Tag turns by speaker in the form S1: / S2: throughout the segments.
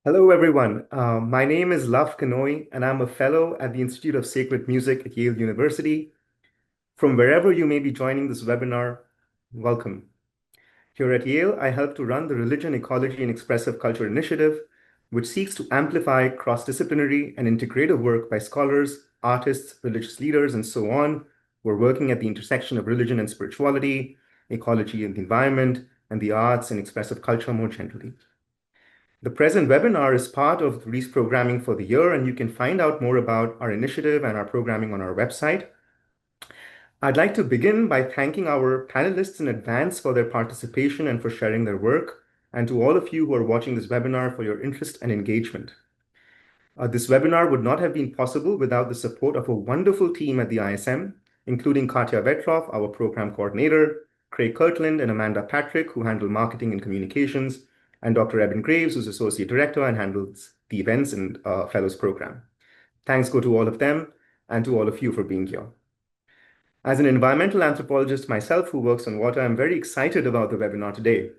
S1: Hello, everyone. My name is Lav Kanoi, and I'm a fellow at the Institute of Sacred Music at Yale University. From wherever you may be joining this webinar, welcome. Here at Yale, I help to run the Religion, Ecology, and Expressive Culture Initiative, which seeks to amplify cross-disciplinary and integrative work by scholars, artists, religious leaders, and so on, who are working at the intersection of religion and spirituality, ecology and the environment, and the arts and expressive culture more generally. The present webinar is part of Thru's programming for the year, and you can find out more about our initiative and our programming on our website. I'd like to begin by thanking our panelists in advance for their participation and for sharing their work, and to all of you who are watching this webinar for your interest and engagement. This webinar would not have been possible without the support of a wonderful team at the ISM, including Katya Vetrov, our program coordinator, Craig Kirtland and Amanda Patrick, who handle marketing and communications, and Dr. Eben Graves, who's Associate Director and handles the events and Fellows Program. Thanks go to all of them and to all of you for being here. As an environmental anthropologist myself who works on water, I'm very excited about the webinar today.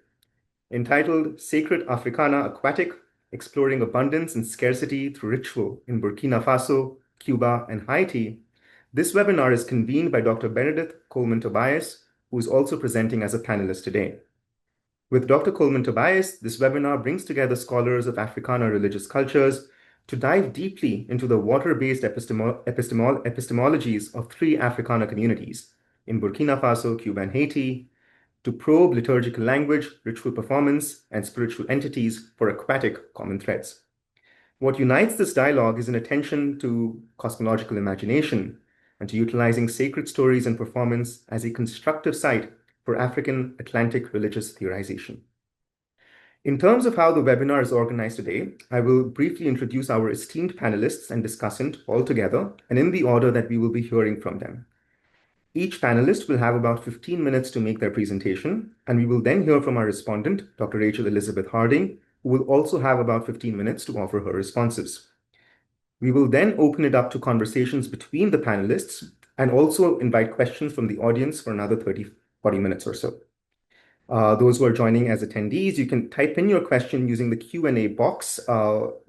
S1: Entitled Sacred Africana Aquatic, Exploring Abundance and Scarcity Through Ritual in Burkina Faso, Cuba, and Haiti, this webinar is convened by Dr. Benedict Coleman-Tobias, who is also presenting as a panelist today. With Dr. Coleman-Tobias, this webinar brings together scholars of Africana religious cultures to dive deeply into the water-based epistemologies of three Africana communities in Burkina Faso, Cuba, and Haiti, to probe liturgical language, ritual performance, and spiritual entities for aquatic common threads. What unites this dialogue is an attention to cosmological imagination and to utilizing sacred stories and performance as a constructive site for African Atlantic religious theorization. In terms of how the webinar is organized today, I will briefly introduce our esteemed panelists and discussant all together and in the order that we will be hearing from them. Each panelist will have about 15 minutes to make their presentation, and we will then hear from our respondent, Dr. Rachel Elizabeth Harding, who will also have about 15 minutes to offer her responses. We will then open it up to conversations between the panelists and also invite questions from the audience for another 40 minutes or so. Those who are joining as attendees, you can type in your question using the Q&A box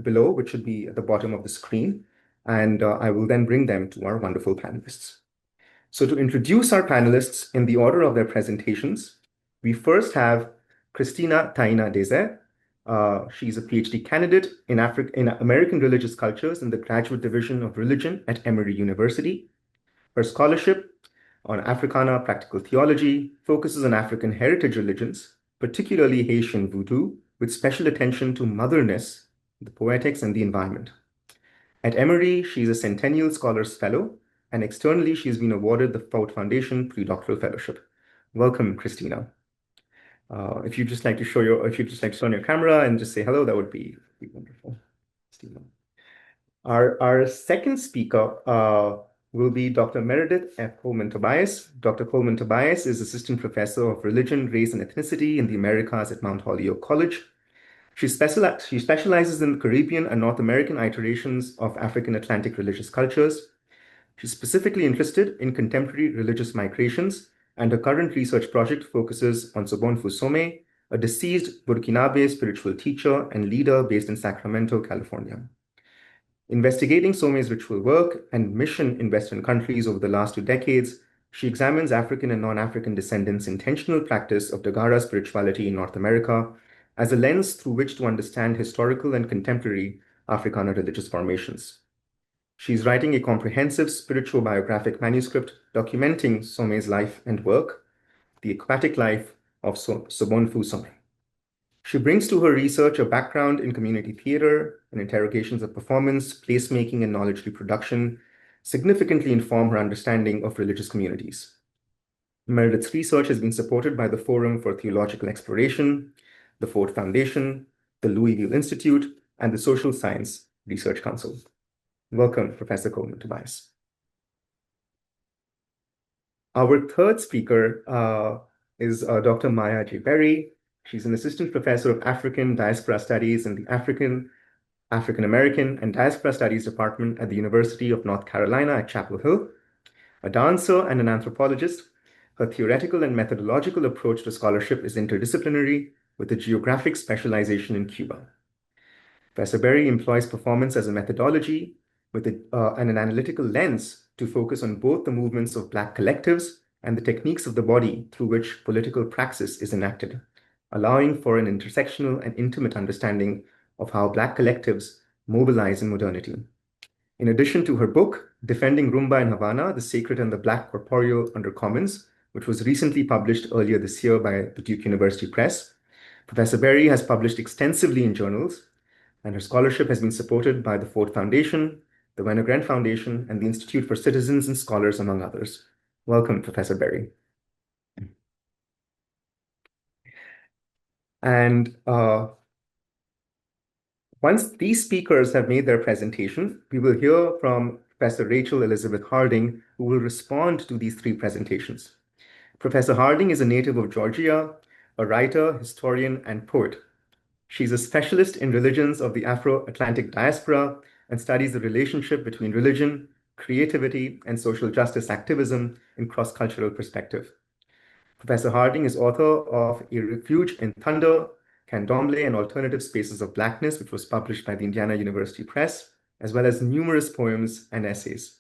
S1: below, which should be at the bottom of the screen, and I will then bring them to our wonderful panelists. So to introduce our panelists in the order of their presentations, we first have Christina Taina Deze. She's a PhD candidate in American religious cultures in the Graduate Division of Religion at Emory University. Her scholarship on Africana practical theology focuses on African heritage religions, particularly Haitian voodoo, with special attention to motherness, the poetics, and the environment. At Emory, she's a Centennial Scholars Fellow, and externally, she's been awarded the Ford Foundation Predoctoral Fellowship. Welcome, Christina. If you'd just like to turn your camera and just say hello, that would be wonderful. Christina. Our second speaker will be Dr. Meredith F. Coleman-Tobias. Dr. Coleman-Tobias is Assistant Professor of Religion, Race, and Ethnicity in the Americas at Mount Holyoke College. She specializes in Caribbean and North American iterations of African Atlantic religious cultures. She's specifically interested in contemporary religious migrations, and her current research project focuses on Sobonfu Some, a deceased Burkinabe spiritual teacher and leader based in Sacramento, California. Investigating Some's ritual work and mission in Western countries over the last 2 decades, she examines African and non-African descendants' intentional practice of Dagara spirituality in North America as a lens through which to understand historical and contemporary Africana religious formations. She's writing a comprehensive spiritual biographic manuscript documenting Some's life and work, the aquatic life of Sobonfu Some. She brings to her research a background in community theater and interrogations of performance, placemaking, and knowledge reproduction significantly inform her understanding of religious communities. Meredith's research has been supported by the Forum for Theological Exploration, the Ford Foundation, the Louisville Institute, and the Social Science Research Council. Welcome, Professor Coleman-Tobias. Our third speaker is Dr. Maya J. Berry. She's an assistant professor of African diaspora studies in the African American and Diaspora Studies Department at the University of North Carolina at Chapel Hill. A dancer and an anthropologist, her theoretical and methodological approach to scholarship is interdisciplinary with a geographic specialization in Cuba. Professor Berry employs performance as a methodology and an analytical lens to focus on both the movements of Black collectives and the techniques of the body through which political praxis is enacted, allowing for an intersectional and intimate understanding of how Black collectives mobilize in modernity. In addition to her book, Defending Rumba in Havana, The Sacred and the Black Corporeal Under Commons, which was recently published earlier this year by the Duke University Press, Professor Berry has published extensively in journals, and her scholarship has been supported by the Ford Foundation, the Wenner-Gren Foundation, and the Institute for Citizens and Scholars, among others. Welcome, Professor Berry. And once these speakers have made their presentation, we will hear from Professor Rachel Elizabeth Harding, who will respond to these three presentations. Professor Harding is a native of Georgia, a writer, historian, and poet. She's a specialist in religions of the Afro-Atlantic diaspora and studies the relationship between religion, creativity, and social justice activism in cross-cultural perspective. Professor Harding is author of A Refuge in Thunder, Candomblé and Alternative Spaces of Blackness, which was published by the Indiana University Press, as well as numerous poems and essays.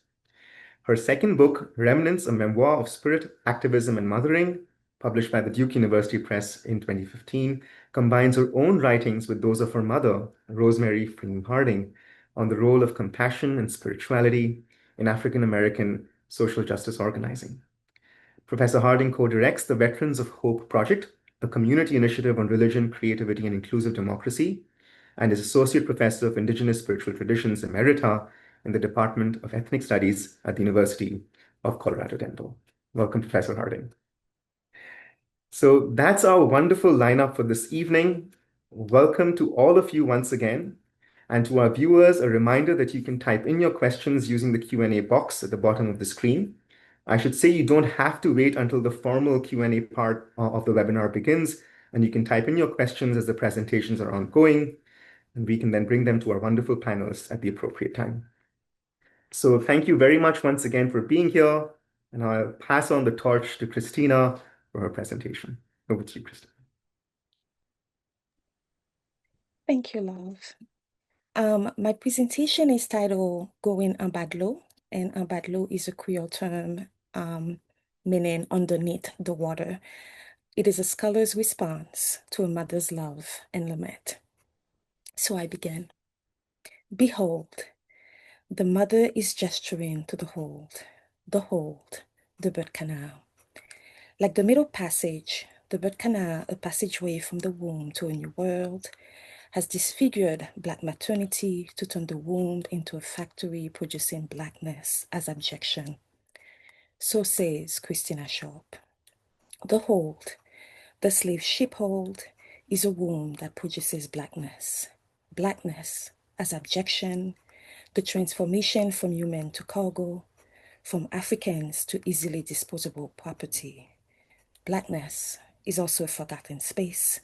S1: Her second book, Remnants, a Memoir of Spirit, Activism, and Mothering, published by the Duke University Press in 2015, combines her own writings with those of her mother, Rosemary Freeman Harding, on the role of compassion and spirituality in African American social justice organizing. Professor Harding co-directs the Veterans of Hope Project, a community initiative on religion, creativity, and inclusive democracy, and is Associate Professor of Indigenous Spiritual Traditions Emerita in the Department of Ethnic Studies at the University of Colorado Denver. Welcome, Professor Harding. So that's our wonderful lineup for this evening. Welcome to all of you once again. And to our viewers, a reminder that you can type in your questions using the Q&A box at the bottom of the screen. I should say you don't have to wait until the formal Q&A part of the webinar begins, and you can type in your questions as the presentations are ongoing, and we can then bring them to our wonderful panelists at the appropriate time. So thank you very much once again for being here, and I'll pass on the torch to Christina for her presentation. Over to you, Christina.
S2: Thank you, love. My presentation is titled Going en bas de l'eau, and en bas de l'eau is a Creole term meaning underneath the water. It is a scholar's response to a mother's love and lament. So I began. Behold, the mother is gesturing to the hold, the birth canal. Like the middle passage, the birth canal, a passageway from the womb to a new world, has disfigured Black maternity to turn the womb into a factory producing Blackness as abjection. So says Christina Sharp. The hold, the slave ship hold, is a womb that produces Blackness. Blackness as abjection, the transformation from human to cargo, from Africans to easily disposable property. Blackness is also a forgotten space,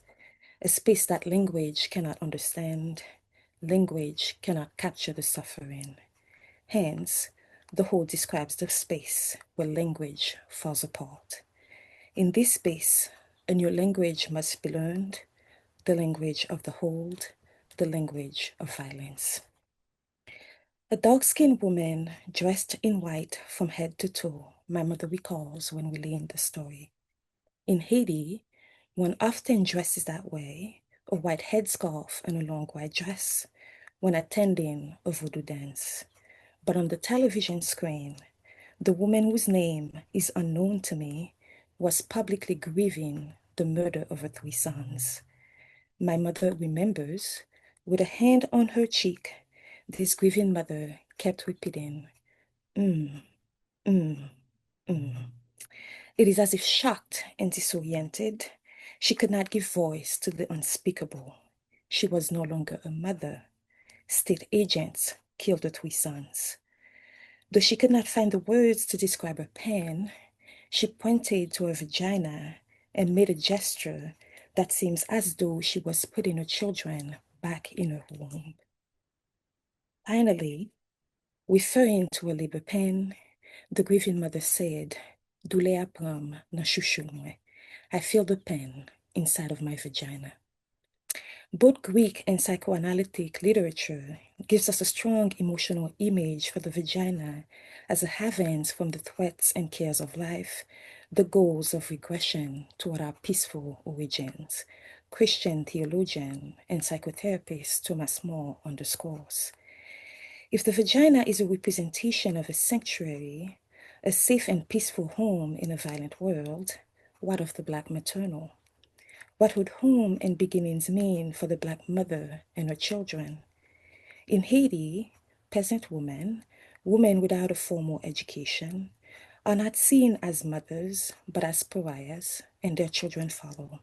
S2: a space that language cannot understand. Language cannot capture the suffering. Hence, the whole describes the space where language falls apart. In this space, a new language must be learned, the language of the hold, the language of violence. A dark-skinned woman dressed in white from head to toe, my mother recalls when we lay in the story. In Haiti, one often dresses that way, a white headscarf and a long white dress, when attending a voodoo dance. But on the television screen, the woman whose name is unknown to me was publicly grieving the murder of her 3 sons. My mother remembers, with a hand on her cheek, this grieving mother kept repeating, mm, mm, mm. It is as if shocked and disoriented, she could not give voice to the unspeakable. She was no longer a mother. State agents killed her 3 sons. Though she could not find the words to describe her pain, she pointed to her vagina and made a gesture that seems as though she was putting her children back in her womb. Finally, referring to her labor pain, the grieving mother said, "Douleur apram na chouchou mwen." I feel the pain inside of my vagina. Both Greek and psychoanalytic literature gives us a strong emotional image for the vagina as a haven from the threats and cares of life, the goals of regression toward our peaceful origins. Christian theologian and psychotherapist Thomas More underscores. If the vagina is a representation of a sanctuary, a safe and peaceful home in a violent world, what of the Black maternal? What would home and beginnings mean for the Black mother and her children? In Haiti, peasant women without a formal education, are not seen as mothers but as pariahs, and their children follow.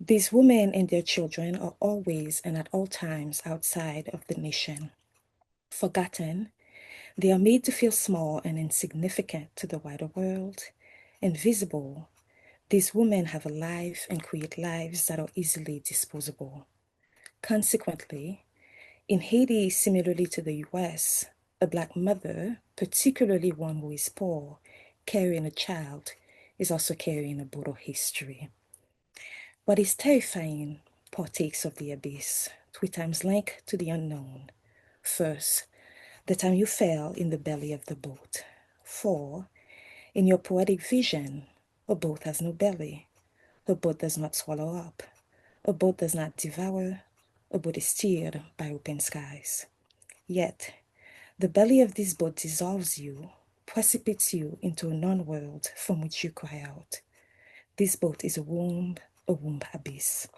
S2: These women and their children are always and at all times outside of the nation. Forgotten, they are made to feel small and insignificant to the wider world. Invisible, these women have a life and create lives that are easily disposable. Consequently, in Haiti, similarly to the US, a Black mother, particularly one who is poor, carrying a child, is also carrying a brutal history. What is terrifying partakes of the abyss, 3 times linked to the unknown. First, the time you fell in the belly of the boat. 4. In your poetic vision, a boat has no belly. A boat does not swallow up. A boat does not devour. A boat is steered by open skies. Yet, the belly of this boat dissolves you, precipitates you into a non-world from which you cry out. This boat is a womb abyss.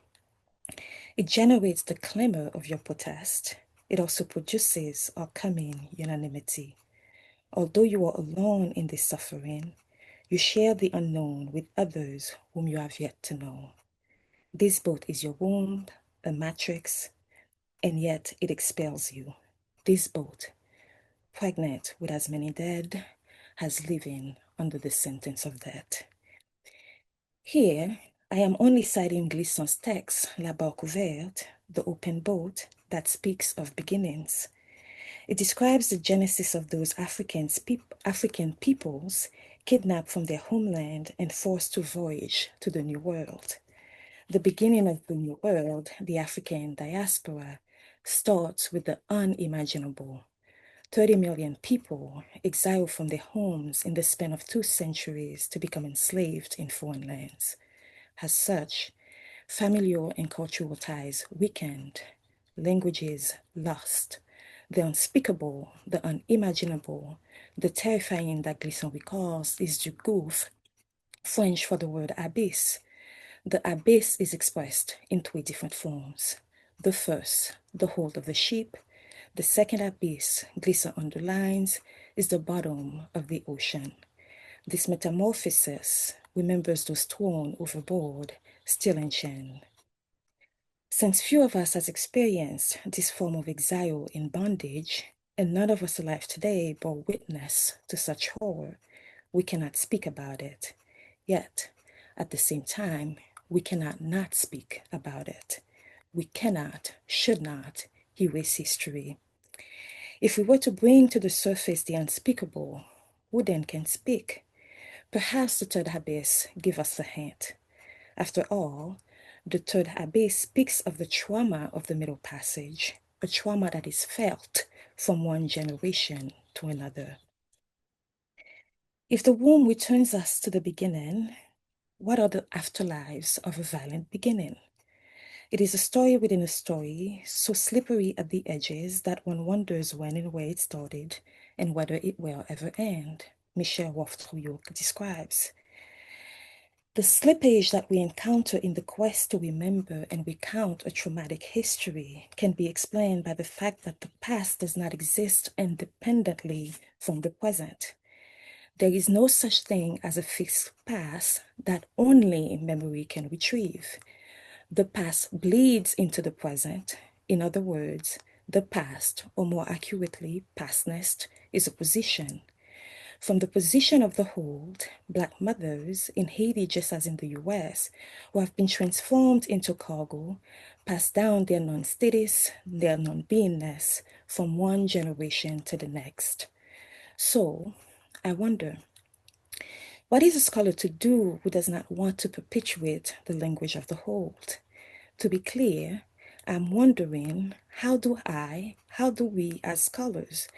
S2: It generates the clamor of your protest. It also produces our coming unanimity. Although you are alone in this suffering, you share the unknown with others whom you have yet to know. This boat is your womb, a matrix, and yet it expels you. This boat, pregnant with as many dead, as living under the sentence of death. Here, I am only citing Glisson's text, La Barque Ouverte, the open boat, that speaks of beginnings. It describes the genesis of those African peoples kidnapped from their homeland and forced to voyage to the New World. The beginning of the New World, the African diaspora, starts with the unimaginable. 30 million people exiled from their homes in the span of 2 centuries to become enslaved in foreign lands. As such, familial and cultural ties weakened, languages lost, the unspeakable, the unimaginable, the terrifying that Glisson recalls is du gouffre, French for the word abyss. The abyss is expressed in 3 different forms. The first, the hold of the sheep. The second abyss, Glisson underlines, is the bottom of the ocean. This metamorphosis remembers those thrown overboard, still in chain. Since few of us has experienced this form of exile in bondage, and none of us alive today bore witness to such horror, we cannot speak about it. Yet, at the same time, we cannot not speak about it. We cannot, should not, erase history. If we were to bring to the surface the unspeakable, who then can speak? Perhaps the third abyss give us a hint. After all, the third abyss speaks of the trauma of the Middle Passage, a trauma that is felt from one generation to another. If the womb returns us to the beginning, what are the afterlives of a violent beginning? It is a story within a story, so slippery at the edges that one wonders when and where it started and whether it will ever end. Michel Wolf-Trouillot describes. The slippage that we encounter in the quest to remember and recount a traumatic history can be explained by the fact that the past does not exist independently from the present. There is no such thing as a fixed past that only memory can retrieve. The past bleeds into the present. In other words, the past, or more accurately, pastness, is a position. From the position of the hold, Black mothers in Haiti, just as in the US, who have been transformed into cargo, pass down their non-status, their non-beingness from one generation to the next. So, I wonder, what is a scholar to do who does not want to perpetuate the language of the hold? To be clear, I'm wondering, how do we as scholars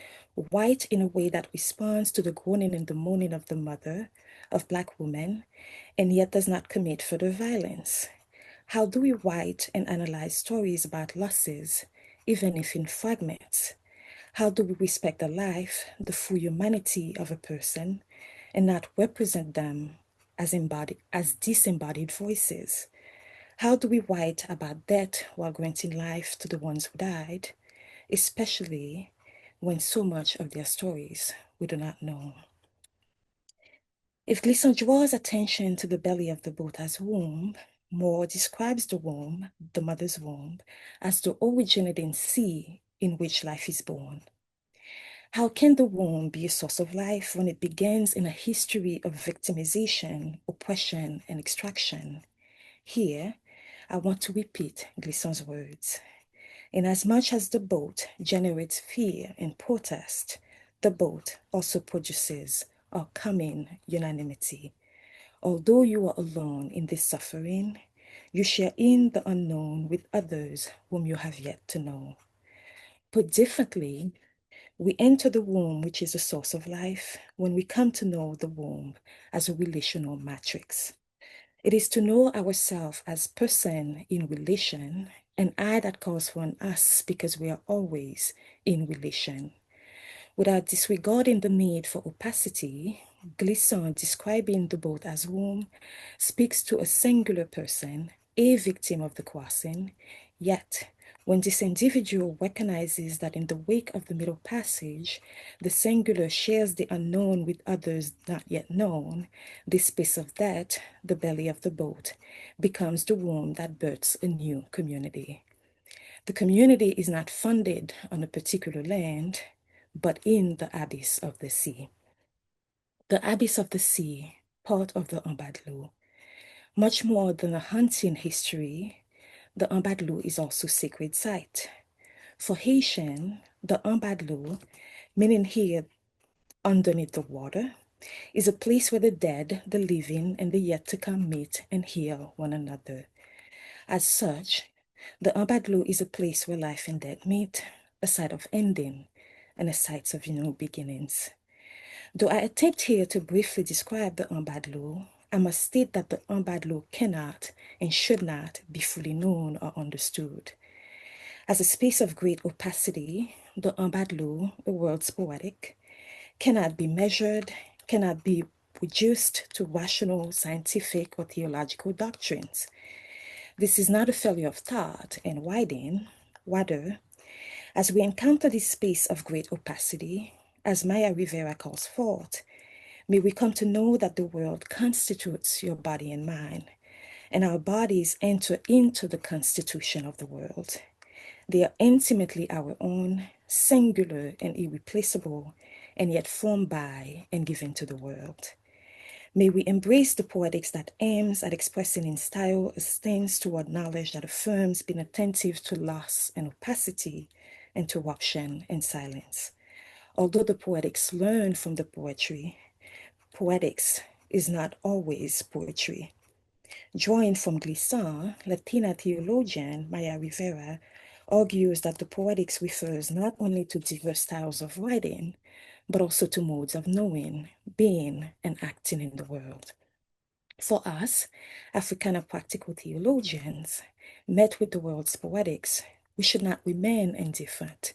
S2: write in a way that responds to the groaning and the moaning of the mother of Black women and yet does not commit further violence? How do we write and analyze stories about losses, even if in fragments? How do we respect the life, the full humanity of a person, and not represent them as disembodied voices? How do we write about death while granting life to the ones who died, especially when so much of their stories we do not know? If Glisson draws attention to the belly of the boat as womb, Moore describes the womb, the mother's womb, as the originating sea in which life is born. How can the womb be a source of life when it begins in a history of victimization, oppression, and extraction? Here, I want to repeat Glisson's words. Inasmuch as the boat generates fear and protest, the boat also produces our coming unanimity. Although you are alone in this suffering, you share in the unknown with others whom you have yet to know. Put differently, we enter the womb, which is the source of life, when we come to know the womb as a relational matrix. It is to know ourselves as person in relation, an I that calls for an us because we are always in relation. Without disregarding the need for opacity, Glisson, describing the boat as womb, speaks to a singular person, a victim of the crossing, yet when this individual recognizes that in the wake of the middle passage, the singular shares the unknown with others not yet known, this space of that, the belly of the boat, becomes the womb that births a new community. The community is not funded on a particular land, but in the abyss of the sea. The abyss of the sea, part of the Ambadlo. Much more than a hunting history, the Ambadlo is also sacred site. For Haitian, the Ambadlo, meaning here underneath the water, is a place where the dead, the living, and the yet to come meet and heal one another. As such, the Ambadlo is a place where life and death meet, a site of ending, and a site of new beginnings. Though I attempt here to briefly describe the Ambadlo, I must state that the Ambadlo cannot and should not be fully known or understood. As a space of great opacity, the Ambadlo, the world's poetic, cannot be measured, cannot be reduced to rational, scientific, or theological doctrines. This is not a failure of thought and widening. Rather, as we encounter this space of great opacity, as Maya Rivera calls forth, may we come to know that the world constitutes your body and mind, and our bodies enter into the constitution of the world. They are intimately our own, singular and irreplaceable, and yet formed by and given to the world. May we embrace the poetics that aims at expressing in style a stance toward knowledge that affirms being attentive to loss and opacity, interruption and silence. Although the poetics learn from the poetry, poetics is not always poetry. Drawing from Glisson, Latina theologian Maya Rivera argues that the poetics refers not only to diverse styles of writing, but also to modes of knowing, being, and acting in the world. For us, Africana practical theologians, met with the world's poetics, we should not remain indifferent.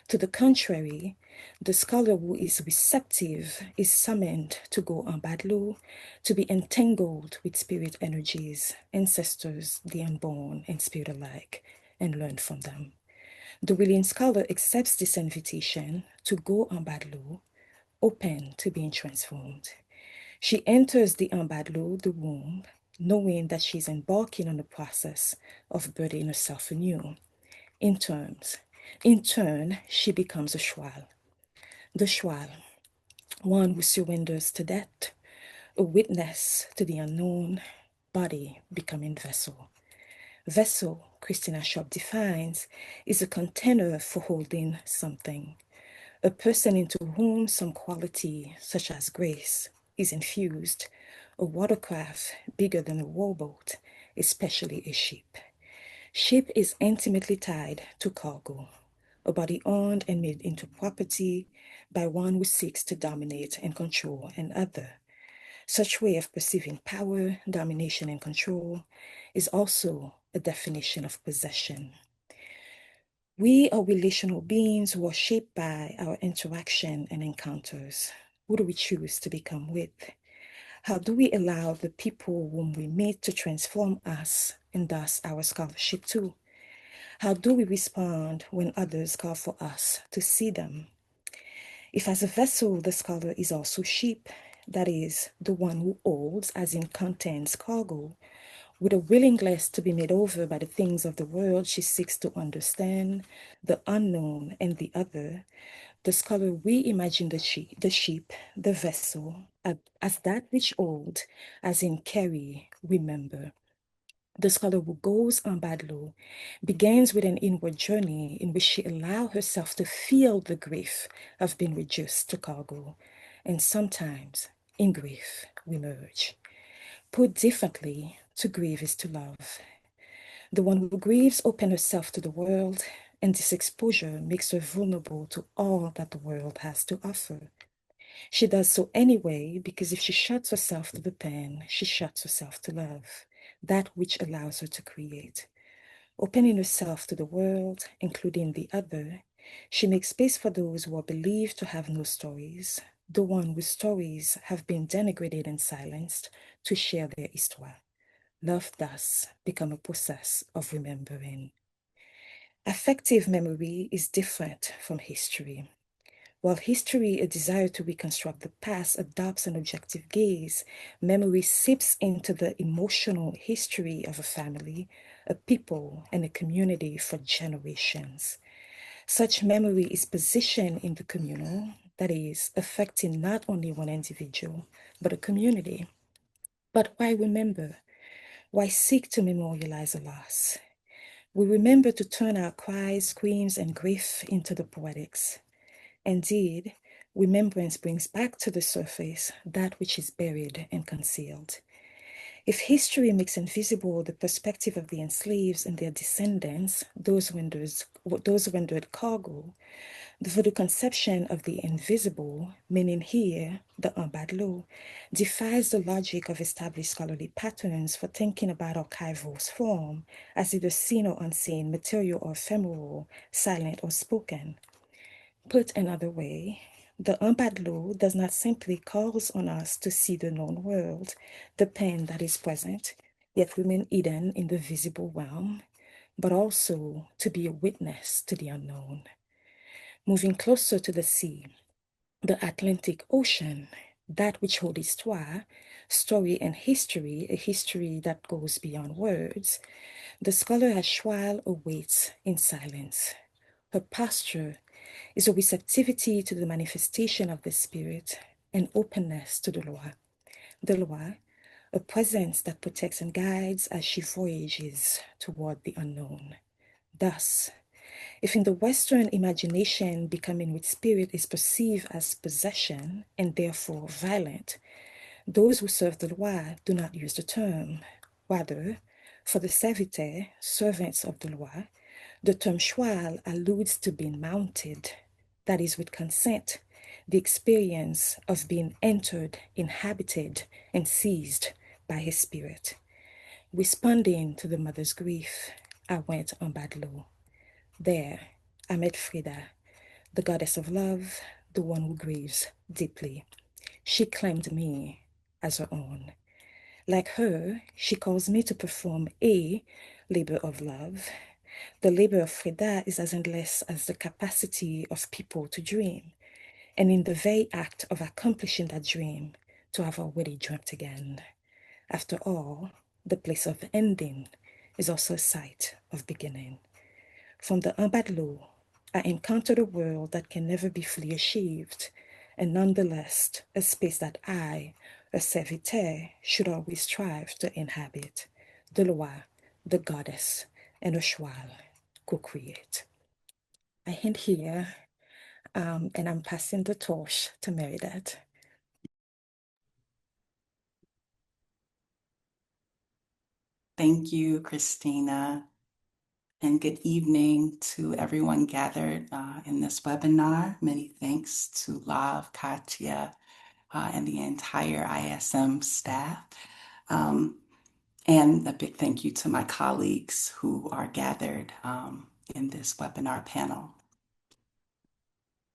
S2: To the contrary, the scholar who is receptive is summoned to go en badlo, to be entangled with spirit energies, ancestors, the unborn, and spirit alike, and learn from them. The willing scholar accepts this invitation to go en badlo, open to being transformed. She enters the Ambadlo, the womb, knowing that she's embarking on the process of birthing herself anew. In turn, she becomes a Shwal. The Shwal, one who surrenders to death, a witness to the unknown, body becoming vessel. Vessel, Christina Shop defines, is a container for holding something, a person into whom some quality, such as grace, is infused, a watercraft bigger than a rowboat, especially a ship. Ship is intimately tied to cargo, a body owned and made into property by one who seeks to dominate and control another. Such way of perceiving power, domination, and control is also a definition of possession. We are relational beings who are shaped by our interaction and encounters. Who do we choose to become with? How do we allow the people whom we meet to transform us and thus our scholarship too? How do we respond when others call for us to see them? If as a vessel the scholar is also ship, that is, the one who holds, as in contains cargo, with a willingness to be made over by the things of the world she seeks to understand, the unknown and the other, the scholar reimagine the sheep, the vessel, as that which old, as in carry, remember. The scholar who goes en Badlo begins with an inward journey in which she allows herself to feel the grief of being reduced to cargo, and sometimes in grief we merge. Put differently, to grieve is to love. The one who grieves opens herself to the world, and this exposure makes her vulnerable to all that the world has to offer. She does so anyway because if she shuts herself to the pen, she shuts herself to love, that which allows her to create. Opening herself to the world, including the other, she makes space for those who are believed to have no stories, the one whose stories have been denigrated and silenced, to share their histoire. Love thus become a process of remembering. Affective memory is different from history. While history, a desire to reconstruct the past, adopts an objective gaze, memory seeps into the emotional history of a family, a people, and a community for generations. Such memory is positioned in the communal, that is, affecting not only one individual, but a community. But why remember? Why seek to memorialize a loss? We remember to turn our cries, screams, and grief into the poetics. Indeed, remembrance brings back to the surface that which is buried and concealed. If history makes invisible the perspective of the enslaved and their descendants, those rendered cargo, for the conception of the invisible, meaning here, the Ambadlo, defies the logic of established scholarly patterns for thinking about archival form as either seen or unseen, material or ephemeral, silent or spoken. Put another way, the Ambadlo does not simply calls on us to see the known world, the pen that is present, yet remain hidden in the visible realm, but also to be a witness to the unknown. Moving closer to the sea, the Atlantic Ocean, that which holds histoire, story and history, a history that goes beyond words, the scholar as Schwal awaits in silence. Her posture is a receptivity to the manifestation of the spirit, an openness to the law. The law, a presence that protects and guides as she voyages toward the unknown. Thus, if in the Western imagination becoming with spirit is perceived as possession and therefore violent, those who serve the loi do not use the term. Rather, for the serviteurs, servants of the loi, the term choual alludes to being mounted, that is, with consent, the experience of being entered, inhabited, and seized by his spirit. Responding to the mother's grief, I went on Badlo. There, I met Frida, the goddess of love, the one who grieves deeply. She claimed me as her own. Like her, she calls me to perform a labor of love. The labor of Frida is as endless as the capacity of people to dream, and in the very act of accomplishing that dream, to have already dreamt again. After all, the place of ending is also a site of beginning. From the Ambadlo, I encountered a world that can never be fully achieved, and nonetheless a space that I, a serviteur, should always strive to inhabit. The Loa, the goddess, and a Shwal co-create. I end here, and I'm passing the torch to Meredith.
S3: Thank you, Christina. and good evening to everyone gathered in this webinar. Many thanks to Lav, Katya, and the entire ISM staff. And a big thank you to my colleagues who are gathered in this webinar panel.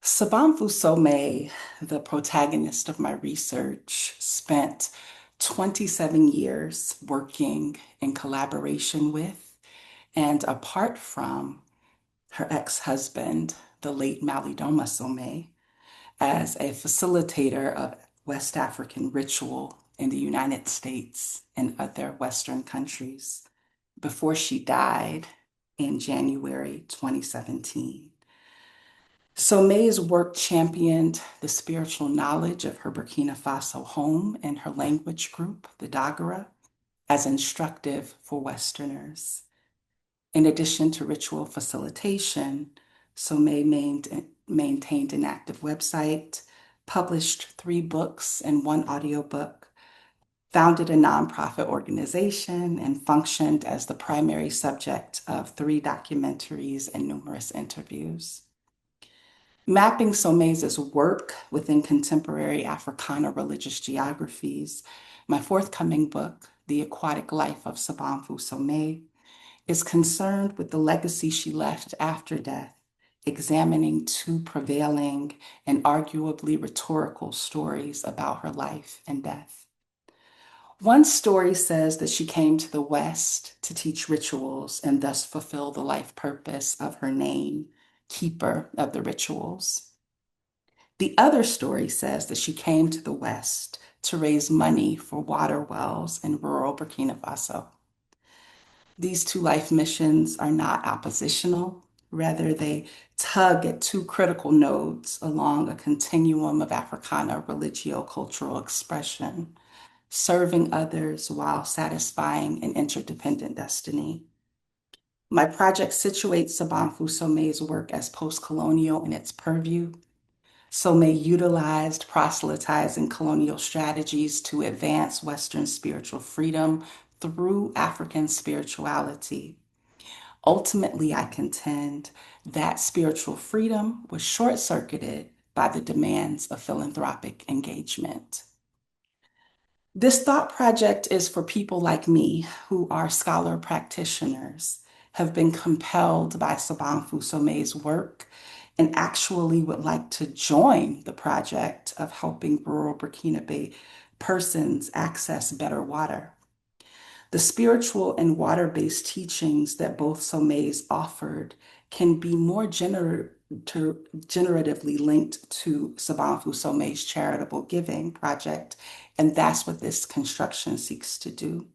S3: Sabanfu Somé, the protagonist of my research, spent 27 years working in collaboration with and apart from her ex-husband, the late Malidoma Somé, as a facilitator of West African ritual in the United States and other Western countries before she died in January 2017. Somé's work championed the spiritual knowledge of her Burkina Faso home and her language group, the Dagara, as instructive for Westerners. In addition to ritual facilitation, Somé maintained an active website, published 3 books and 1 audiobook, founded a nonprofit organization, and functioned as the primary subject of 3 documentaries and numerous interviews. Mapping Somé's work within contemporary Africana religious geographies, my forthcoming book, The Aquatic Life of Sabanfu Somé, is concerned with the legacy she left after death, examining 2 prevailing and arguably rhetorical stories about her life and death. One story says that she came to the West to teach rituals and thus fulfill the life purpose of her name, keeper of the rituals. The other story says that she came to the West to raise money for water wells in rural Burkina Faso. These 2 life missions are not oppositional. Rather, they tug at 2 critical nodes along a continuum of Africana religio-cultural expression, serving others while satisfying an interdependent destiny. My project situates Sabanfu Somé's work as post-colonial in its purview. Somé utilized proselytizing colonial strategies to advance Western spiritual freedom through African spirituality. Ultimately, I contend that spiritual freedom was short-circuited by the demands of philanthropic engagement. This thought project is for people like me who are scholar practitioners, have been compelled by Sabanfu Somé's work, and actually would like to join the project of helping rural Burkina Faso persons access better water. The spiritual and water-based teachings that both Somés offered can be more generatively linked to Sabanfu Somé's charitable giving project, and that's what this construction seeks to do.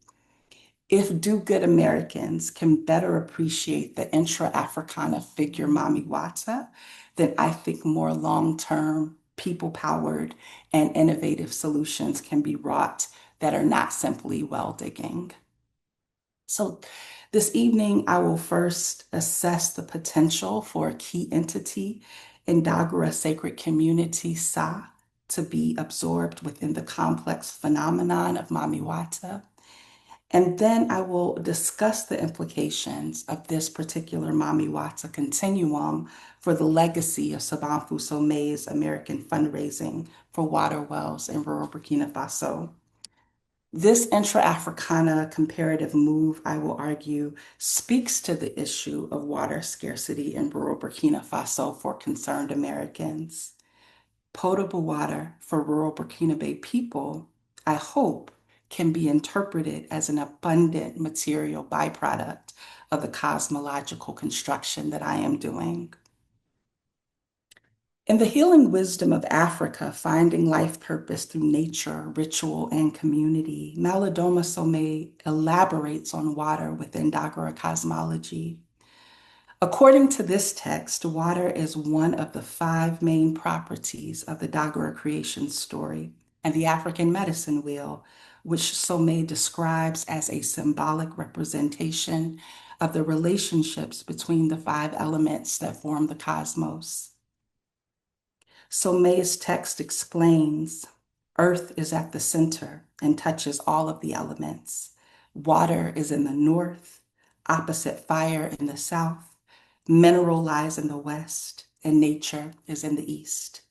S3: If do-good Americans can better appreciate the intra-Africana figure Mami Wata, then I think more long-term, people-powered, and innovative solutions can be wrought that are not simply well digging. So this evening, I will first assess the potential for a key entity in Dagara sacred community, Sa, to be absorbed within the complex phenomenon of Mami Wata. And then I will discuss the implications of this particular Mami Wata continuum for the legacy of Sabanfu Somé's American fundraising for water wells in rural Burkina Faso. This intra-Africana comparative move, I will argue, speaks to the issue of water scarcity in rural Burkina Faso for concerned Americans. Potable water for rural Burkina Faso people, I hope, can be interpreted as an abundant material byproduct of the cosmological construction that I am doing. In the healing wisdom of Africa, finding life purpose through nature, ritual, and community, Malidoma Somé elaborates on water within Dagara cosmology. According to this text, water is one of the 5 main properties of the Dagara creation story and the African medicine wheel, which Somé describes as a symbolic representation of the relationships between the 5 elements that form the cosmos. Somé's text explains, earth is at the center and touches all of the elements. Water is in the north, opposite fire in the south, mineral lies in the west, and nature is in the east.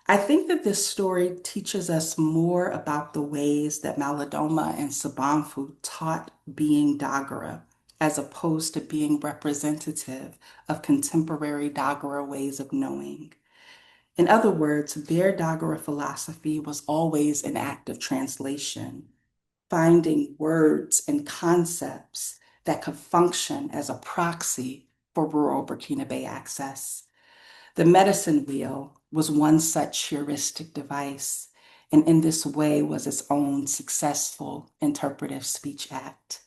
S3: I think that this story teaches us more about the ways that Malidoma and Sabanfu taught being Dagara, as opposed to being representative of contemporary Dagara ways of knowing. In other words, their Dagara philosophy was always an act of translation, finding words and concepts that could function as a proxy for rural Burkina Faso access. The medicine wheel was one such heuristic device, and in this way was its own successful interpretive speech act.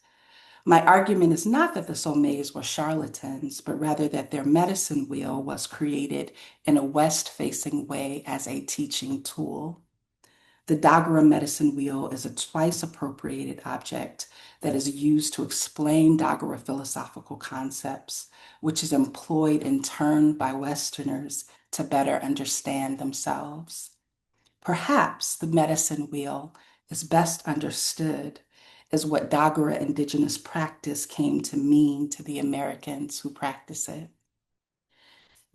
S3: My argument is not that the Sommets were charlatans, but rather that their medicine wheel was created in a West-facing way as a teaching tool. The Dagara medicine wheel is a twice appropriated object that is used to explain Dagara philosophical concepts, which is employed in turn by Westerners to better understand themselves. Perhaps the medicine wheel is best understood as what Dagara indigenous practice came to mean to the Americans who practice it.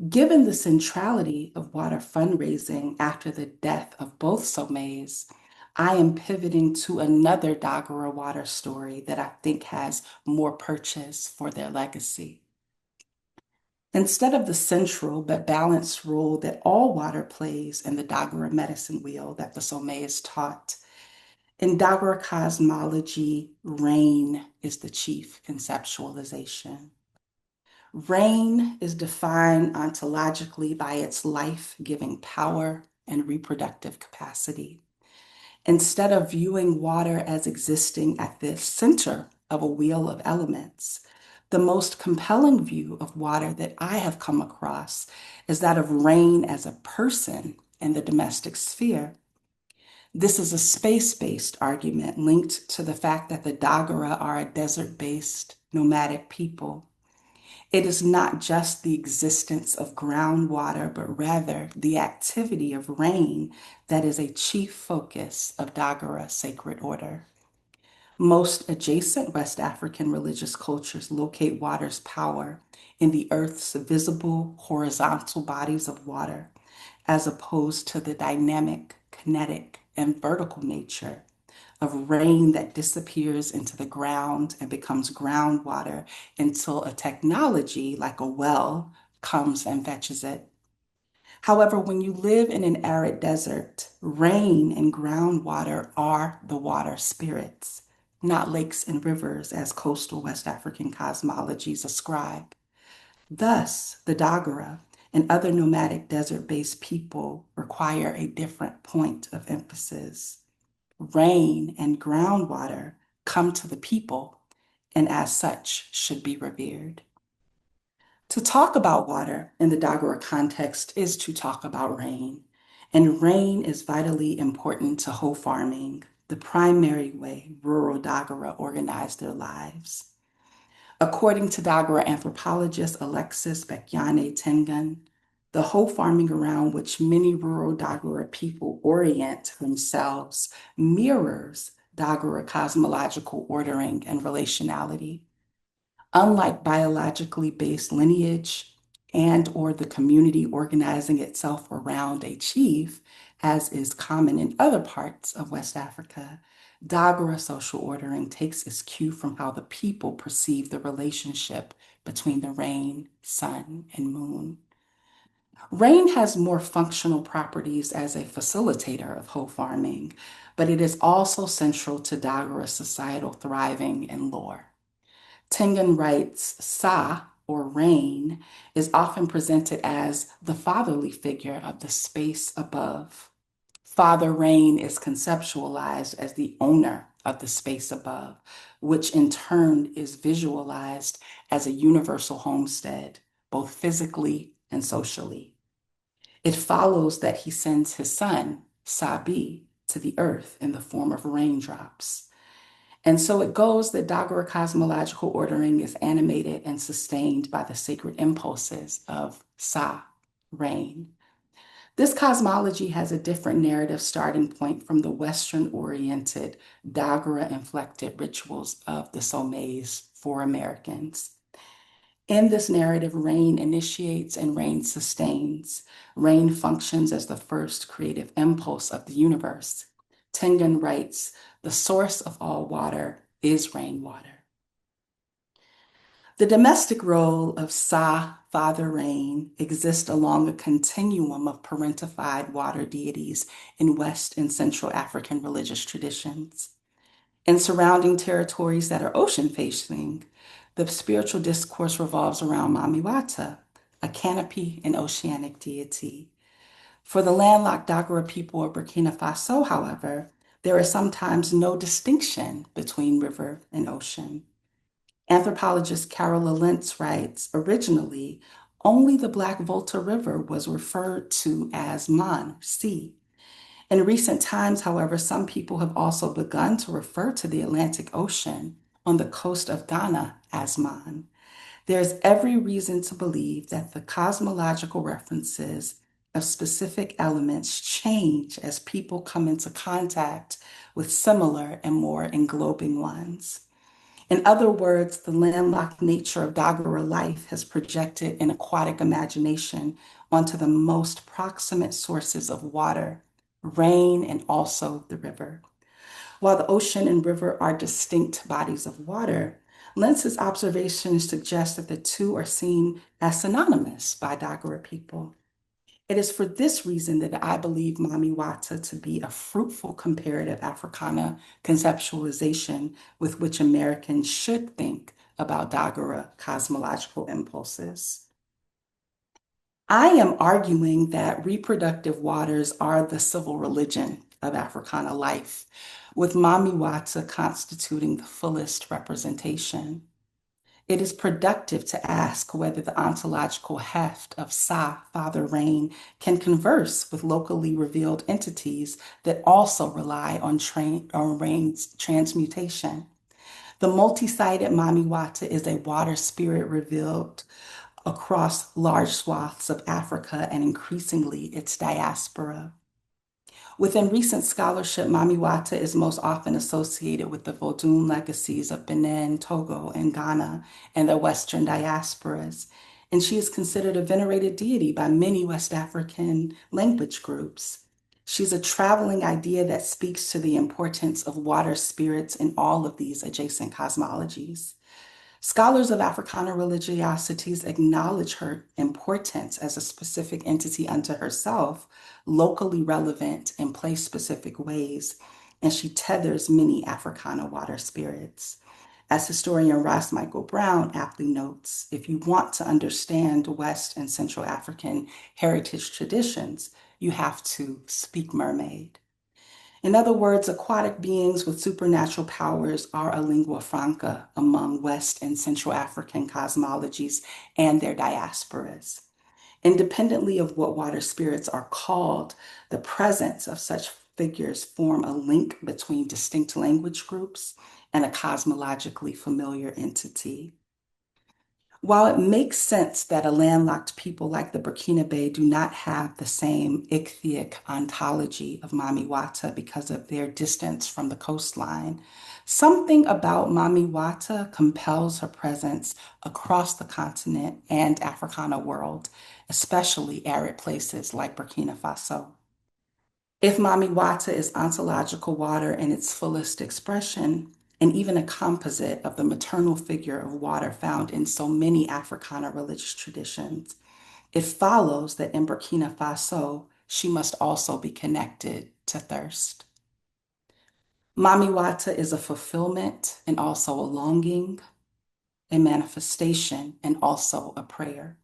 S3: Given the centrality of water fundraising after the death of both Sommets, I am pivoting to another Dagara water story that I think has more purchase for their legacy. Instead of the central but balanced role that all water plays in the Dagara medicine wheel that the Sommets taught, in Dagara cosmology, rain is the chief conceptualization. Rain is defined ontologically by its life-giving power and reproductive capacity. Instead of viewing water as existing at the center of a wheel of elements, the most compelling view of water that I have come across is that of rain as a person in the domestic sphere. This is a space-based argument linked to the fact that the Dagara are a desert-based nomadic people. It is not just the existence of groundwater, but rather the activity of rain that is a chief focus of Dagara sacred order. Most adjacent West African religious cultures locate water's power in the earth's visible horizontal bodies of water, as opposed to the dynamic, kinetic, and vertical nature of rain that disappears into the ground and becomes groundwater until a technology like a well comes and fetches it. However, when you live in an arid desert, rain and groundwater are the water spirits, not lakes and rivers as coastal West African cosmologies ascribe. Thus, the Dagara and other nomadic desert-based people require a different point of emphasis. Rain and groundwater come to the people and as such should be revered. To talk about water in the Dagara context is to talk about rain, and rain is vitally important to hoe farming, the primary way rural Dagara organize their lives. According to Dagara anthropologist Alexis Bekyane Tengun, the hoe farming around which many rural Dagara people orient themselves mirrors Dagara cosmological ordering and relationality. Unlike biologically based lineage and or the community organizing itself around a chief, as is common in other parts of West Africa, Dagara social ordering takes its cue from how the people perceive the relationship between the rain, sun, and moon. Rain has more functional properties as a facilitator of hoe farming, but it is also central to Dagara societal thriving and lore. Tengun writes, Sa, or rain, is often presented as the fatherly figure of the space above. Father Rain is conceptualized as the owner of the space above, which in turn is visualized as a universal homestead, both physically and socially. It follows that he sends his son, Sabi, to the earth in the form of raindrops. And so it goes that Dagara cosmological ordering is animated and sustained by the sacred impulses of Sa, rain. This cosmology has a different narrative starting point from the Western-oriented, Dagara-inflected rituals of the Sommets for Americans. In this narrative, rain initiates and rain sustains. Rain functions as the first creative impulse of the universe. Tengen writes, "The source of all water is rainwater." The domestic role of Sa, Father Rain, exists along a continuum of parentified water deities in West and Central African religious traditions. In surrounding territories that are ocean-facing, the spiritual discourse revolves around Mamiwata, a canopy and oceanic deity. For the landlocked Dagara people of Burkina Faso, however, there is sometimes no distinction between river and ocean. Anthropologist Carola Lentz writes, originally, only the Black Volta River was referred to as Man, sea. In recent times, however, some people have also begun to refer to the Atlantic Ocean on the coast of Ghana as Man. There's every reason to believe that the cosmological references of specific elements change as people come into contact with similar and more englobing ones. In other words, the landlocked nature of Dagara life has projected an aquatic imagination onto the most proximate sources of water, rain, and also the river. While the ocean and river are distinct bodies of water, Lentz's observations suggest that the two are seen as synonymous by Dagara people. It is for this reason that I believe Mamiwata to be a fruitful comparative Africana conceptualization with which Americans should think about Dagara cosmological impulses. I am arguing that reproductive waters are the civil religion of Africana life, with Mamiwata constituting the fullest representation. It is productive to ask whether the ontological heft of Sa, Father Rain, can converse with locally revealed entities that also rely on rain's transmutation. The multi-sided Mamiwata is a water spirit revealed across large swaths of Africa and increasingly its diaspora. Within recent scholarship, Mamiwata is most often associated with the Vodun legacies of Benin, Togo, and Ghana and their Western diasporas, and she is considered a venerated deity by many West African language groups. She's a traveling idea that speaks to the importance of water spirits in all of these adjacent cosmologies. Scholars of Africana religiosities acknowledge her importance as a specific entity unto herself, locally relevant in place-specific ways, and she tethers many Africana water spirits. As historian Ross Michael Brown aptly notes, if you want to understand West and Central African heritage traditions, you have to speak mermaid. In other words, aquatic beings with supernatural powers are a lingua franca among West and Central African cosmologies and their diasporas. Independently of what water spirits are called, the presence of such figures form a link between distinct language groups and a cosmologically familiar entity. While it makes sense that a landlocked people like the Burkinabe do not have the same ichthytic ontology of Mamiwata because of their distance from the coastline, something about Mamiwata compels her presence across the continent and Africana world, especially arid places like Burkina Faso. If Mamiwata is ontological water in its fullest expression, and even a composite of the maternal figure of water found in so many Africana religious traditions, it follows that in Burkina Faso, she must also be connected to thirst. Mamiwata is a fulfillment and also a longing, a manifestation, and also a prayer.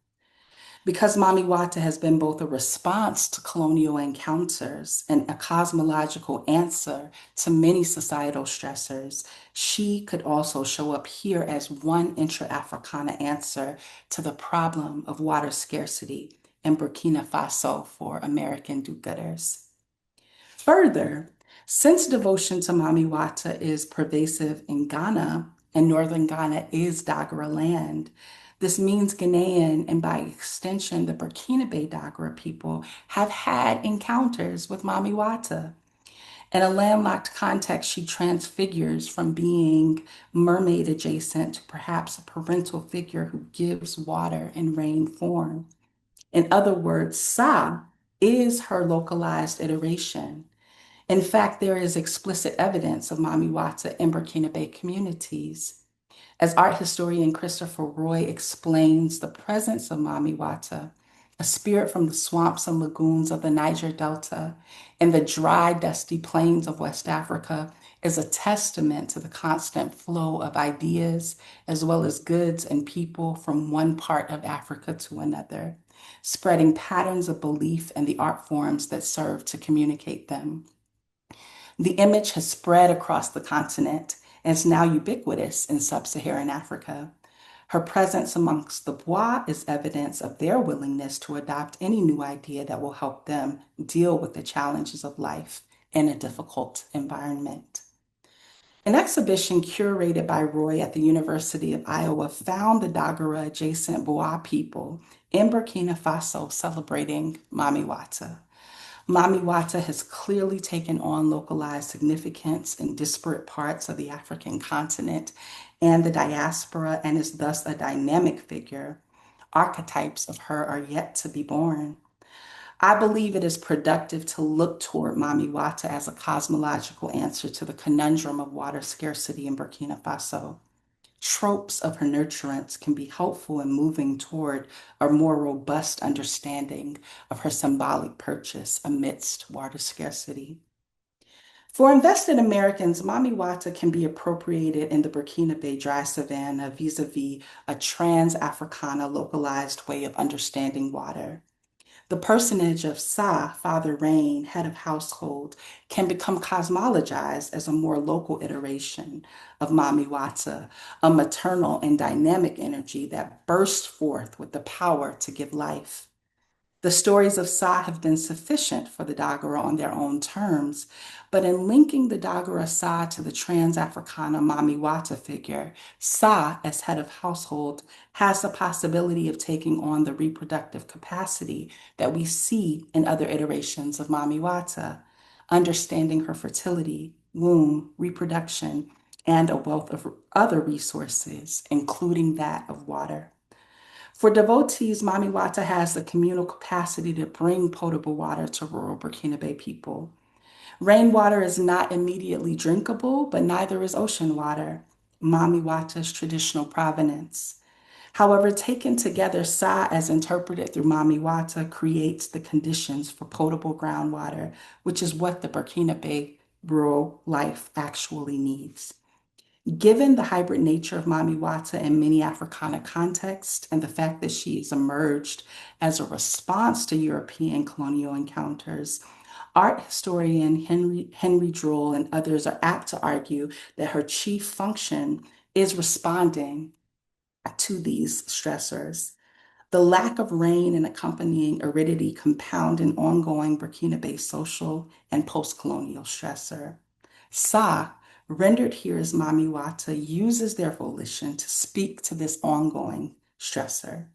S3: Because Mamiwata has been both a response to colonial encounters and a cosmological answer to many societal stressors, she could also show up here as one intra-Africana answer to the problem of water scarcity in Burkina Faso for American do-gooders. Further, since devotion to Mamiwata is pervasive in Ghana, and northern Ghana is Dagara land, this means Ghanaian and by extension the Burkinabe Dagara people have had encounters with Mamiwata. In a landlocked context, she transfigures from being mermaid adjacent to perhaps a parental figure who gives water and rain form. In other words, Sa is her localized iteration. In fact, there is explicit evidence of Mami Wata in Burkina Faso communities. As art historian Christopher Roy explains, the presence of Mami Wata, a spirit from the swamps and lagoons of the Niger Delta and the dry, dusty plains of West Africa, is a testament to the constant flow of ideas as well as goods and people from one part of Africa to another, spreading patterns of belief and the art forms that serve to communicate them. The image has spread across the continent and is now ubiquitous in sub-Saharan Africa. Her presence amongst the Bois is evidence of their willingness to adopt any new idea that will help them deal with the challenges of life in a difficult environment. An exhibition curated by Roy at the University of Iowa found the Dagara adjacent Bois people in Burkina Faso celebrating Mami Wata. Mami Wata has clearly taken on localized significance in disparate parts of the African continent and the diaspora and is thus a dynamic figure. Archetypes of her are yet to be born. I believe it is productive to look toward Mami Wata as a cosmological answer to the conundrum of water scarcity in Burkina Faso. Tropes of her nurturance can be helpful in moving toward a more robust understanding of her symbolic purchase amidst water scarcity. For invested Americans, Mami Wata can be appropriated in the Burkina Faso dry savanna vis-a-vis a trans-Africana localized way of understanding water. The personage of Sa, Father Rain, head of household, can become cosmologized as a more local iteration of Mami Wata, a maternal and dynamic energy that bursts forth with the power to give life. The stories of Sa have been sufficient for the Dagara on their own terms, but in linking the Dagara Sa to the trans-Africana Mami Wata figure, Sa, as head of household, has the possibility of taking on the reproductive capacity that we see in other iterations of Mami Wata, understanding her fertility, womb, reproduction, and a wealth of other resources, including that of water. For devotees, Mami Wata has the communal capacity to bring potable water to rural Burkina Faso people. Rainwater is not immediately drinkable, but neither is ocean water, Mami Wata's traditional provenance. However, taken together, Sa, as interpreted through Mami Wata, creates the conditions for potable groundwater, which is what the Burkina Faso rural life actually needs. Given the hybrid nature of Mami Wata in many Africana contexts and the fact that she has emerged as a response to European colonial encounters, art historian Henry Droll and others are apt to argue that her chief function is responding to these stressors. The lack of rain and accompanying aridity compound an ongoing Burkina Faso social and post-colonial stressor. Sa, rendered here as Mami Wata, uses their volition to speak to this ongoing stressor.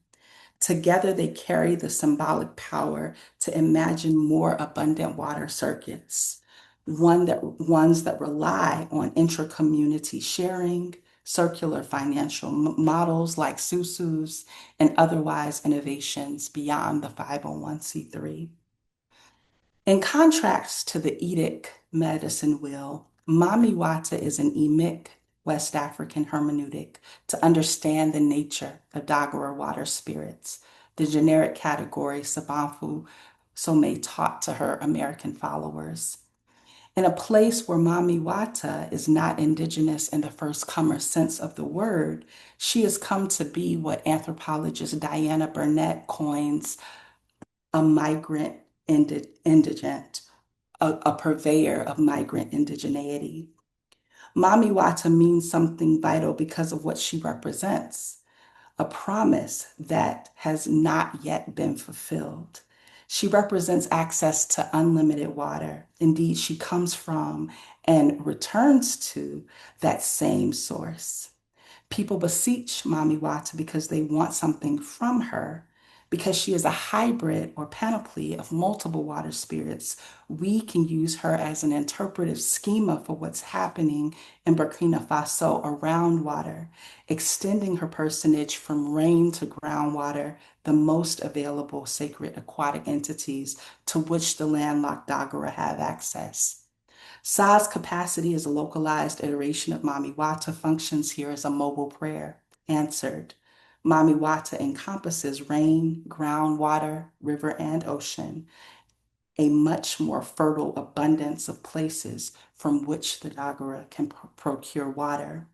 S3: Together, they carry the symbolic power to imagine more abundant water circuits, ones that rely on intra-community sharing, circular financial models like Susu's, and otherwise innovations beyond the 501c3. In contrast to the Edic medicine wheel, Mami Wata is an emic West African hermeneutic to understand the nature of Dagara water spirits, the generic category Sabanfu Somé taught to her American followers. In a place where Mami Wata is not indigenous in the first comer sense of the word, she has come to be what anthropologist Diana Burnett coins a migrant indigent, a purveyor of migrant indigeneity. Mami Wata means something vital because of what she represents, a promise that has not yet been fulfilled. She represents access to unlimited water. Indeed, she comes from and returns to that same source. People beseech Mami Wata because they want something from her. Because she is a hybrid or panoply of multiple water spirits, we can use her as an interpretive schema for what's happening in Burkina Faso around water, extending her personage from rain to groundwater, the most available sacred aquatic entities to which the landlocked Dagara have access. Sa's capacity as a localized iteration of Mami Wata functions here as a mobile prayer, answered. Mami Wata encompasses rain, groundwater, river, and ocean, a much more fertile abundance of places from which the Dagara can procure water.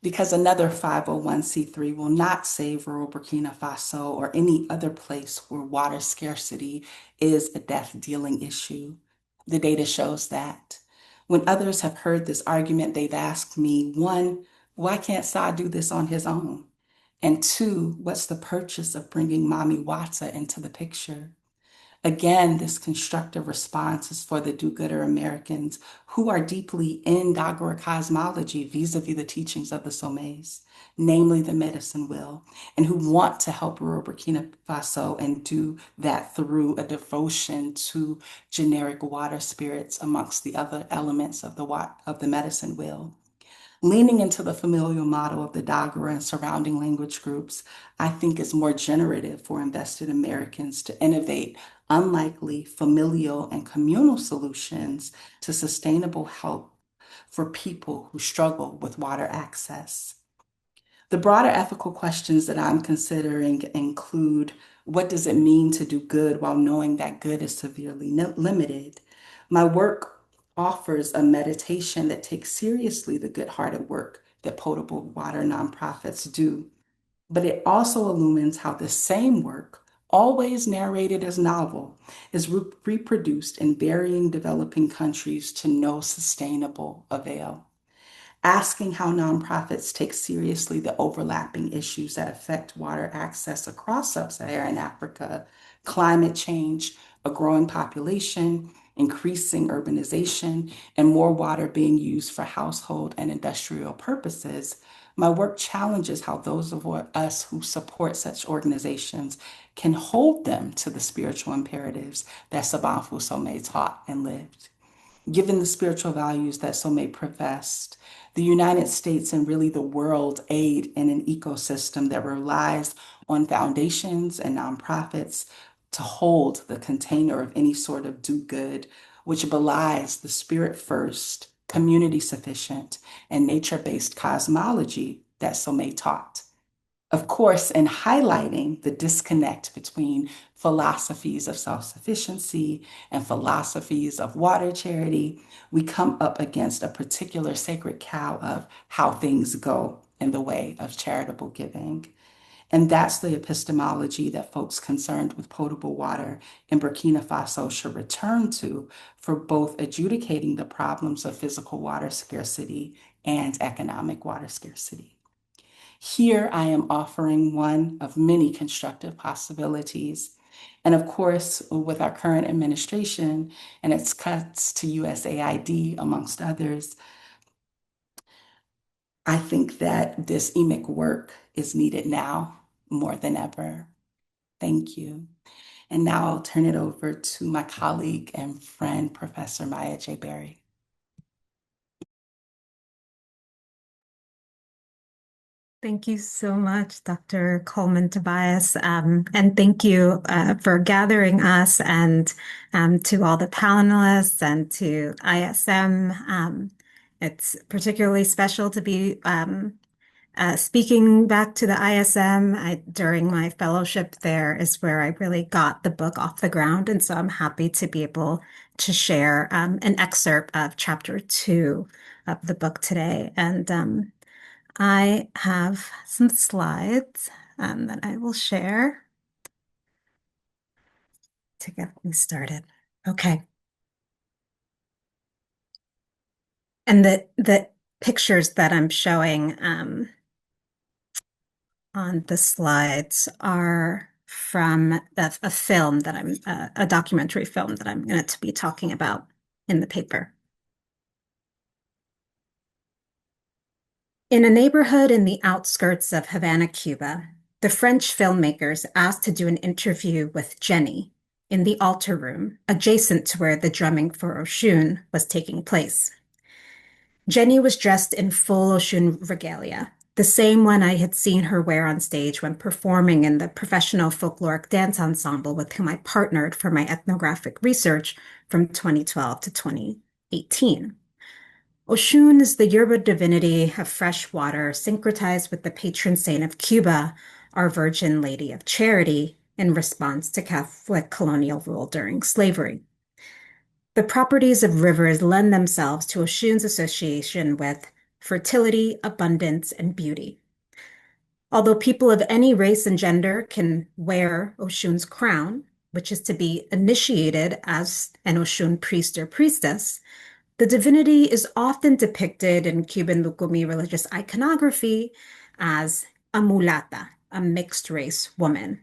S3: Because another 501c3 will not save rural Burkina Faso or any other place where water scarcity is a death-dealing issue. The data shows that. When others have heard this argument, they've asked me, one, why can't Sa do this on his own? And two, what's the purchase of bringing Mami Wata into the picture? Again, this constructive response is for the do-gooder Americans who are deeply in Dagara cosmology vis-a-vis the teachings of the Sommes, namely the medicine wheel, and who want to help rural Burkina Faso and do that through a devotion to generic water spirits amongst the other elements of the medicine wheel. Leaning into the familial model of the Dagara and surrounding language groups, I think is more generative for invested Americans to innovate unlikely familial and communal solutions to sustainable help for people who struggle with water access. The broader ethical questions that I'm considering include, what does it mean to do good while knowing that good is severely limited? My work offers a meditation that takes seriously the good-hearted work that potable water nonprofits do, but it also illumines how the same work, always narrated as novel, is reproduced in varying developing countries to no sustainable avail. Asking how nonprofits take seriously the overlapping issues that affect water access across sub-Saharan Africa, climate change, a growing population, increasing urbanization, and more water being used for household and industrial purposes, my work challenges how those of us who support such organizations can hold them to the spiritual imperatives that Sabanfu Somé taught and lived. Given the spiritual values that Somé professed, the United States and really the world aid in an ecosystem that relies on foundations and nonprofits to hold the container of any sort of do good, which belies the spirit first, community sufficient, and nature based cosmology that Somé taught. Of course, in highlighting the disconnect between philosophies of self-sufficiency and philosophies of water charity, we come up against a particular sacred cow of how things go in the way of charitable giving. And that's the epistemology that folks concerned with potable water in Burkina Faso should return to for both adjudicating the problems of physical water scarcity and economic water scarcity. Here I am offering one of many constructive possibilities. And of course, with our current administration and its cuts to USAID, amongst others, I think that this emic work is needed now more than ever. Thank you. And now I'll turn it over to my colleague and friend, Professor Maya J. Berry.
S4: Thank you so much, Dr. Coleman Tobias. And thank you for gathering us and to all the panelists and to ISM. It's particularly special to be speaking back to the ISM. During my fellowship there is where I really got the book off the ground. And so I'm happy to be able to share an excerpt of chapter 2 of the book today. And I have some slides that I will share to get me started. Okay. And the pictures that I'm showing on the slides are from a film that a documentary film that I'm going to be talking about in the paper. In a neighborhood in the outskirts of Havana, Cuba, the French filmmakers asked to do an interview with Jenny in the altar room adjacent to where the drumming for Oshun was taking place. Jenny was dressed in full Oshun regalia, the same one I had seen her wear on stage when performing in the professional folkloric dance ensemble with whom I partnered for my ethnographic research from 2012 to 2018. Oshun is the Yoruba divinity of fresh water, syncretized with the patron saint of Cuba, our Virgin Lady of Charity, in response to Catholic colonial rule during slavery. The properties of rivers lend themselves to Oshun's association with fertility, abundance, and beauty. Although people of any race and gender can wear Oshun's crown, which is to be initiated as an Oshun priest or priestess, the divinity is often depicted in Cuban Lukumi religious iconography as a mulata, a mixed race woman.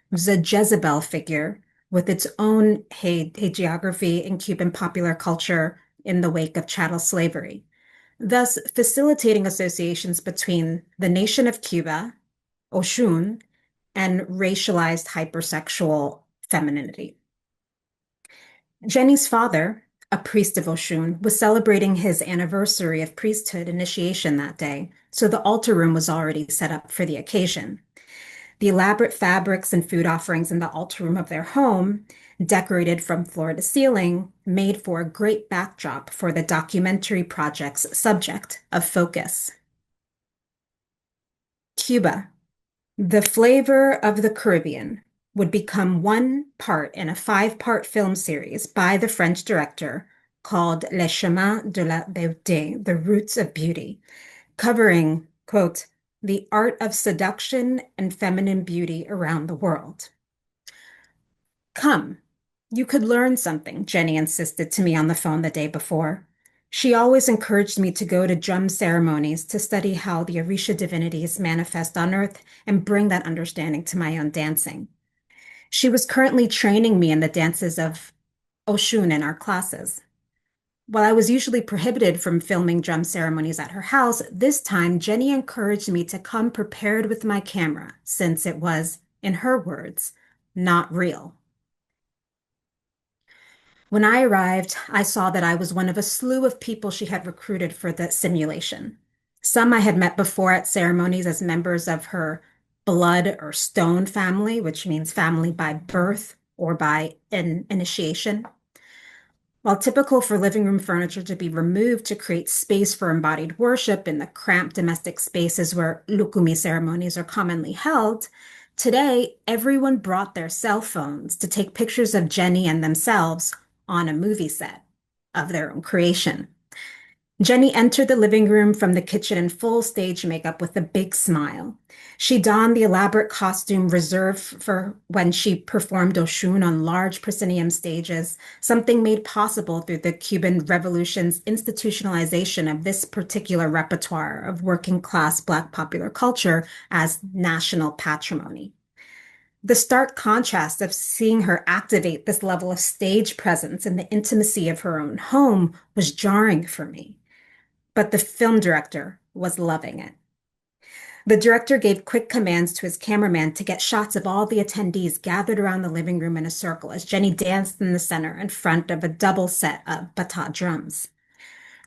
S4: The Jezebel figure, with its own hagiography in Cuban popular culture in the wake of chattel slavery, thus facilitating associations between the nation of Cuba, Oshun, and racialized hypersexual femininity. Jenny's father, a priest of Oshun, was celebrating his anniversary of priesthood initiation that day, so the altar room was already set up for the occasion. The elaborate fabrics and food offerings in the altar room of their home, decorated from floor to ceiling, made for a great backdrop for the documentary project's subject of focus. Cuba, the flavor of the Caribbean, would become one part in a 5-part film series by the French director called Les Chemins de la Beauté, The Roots of Beauty, covering, quote, the art of seduction and feminine beauty around the world. Come, you could learn something, Jenny insisted to me on the phone the day before. She always encouraged me to go to drum ceremonies to study how the Orisha divinities manifest on earth and bring that understanding to my own dancing. She was currently training me in the dances of Oshun in our classes. While I was usually prohibited from filming drum ceremonies at her house, this time Jenny encouraged me to come prepared with my camera, since it was, in her words, not real. When I arrived, I saw that I was one of a slew of people she had recruited for the simulation. Some I had met before at ceremonies as members of her blood or stone family, which means family by birth or by an initiation. While typical for living room furniture to be removed to create space for embodied worship in the cramped domestic spaces where lukumi ceremonies are commonly held, today everyone brought their cell phones to take pictures of Jenny and themselves on a movie set of their own creation. Jenny entered the living room from the kitchen in full stage makeup with a big smile. She donned the elaborate costume reserved for when she performed Oshun on large proscenium stages, something made possible through the Cuban Revolution's institutionalization of this particular repertoire of working-class Black popular culture as national patrimony. The stark contrast of seeing her activate this level of stage presence in the intimacy of her own home was jarring for me. But the film director was loving it. The director gave quick commands to his cameraman to get shots of all the attendees gathered around the living room in a circle as Jenny danced in the center in front of a double set of bata drums.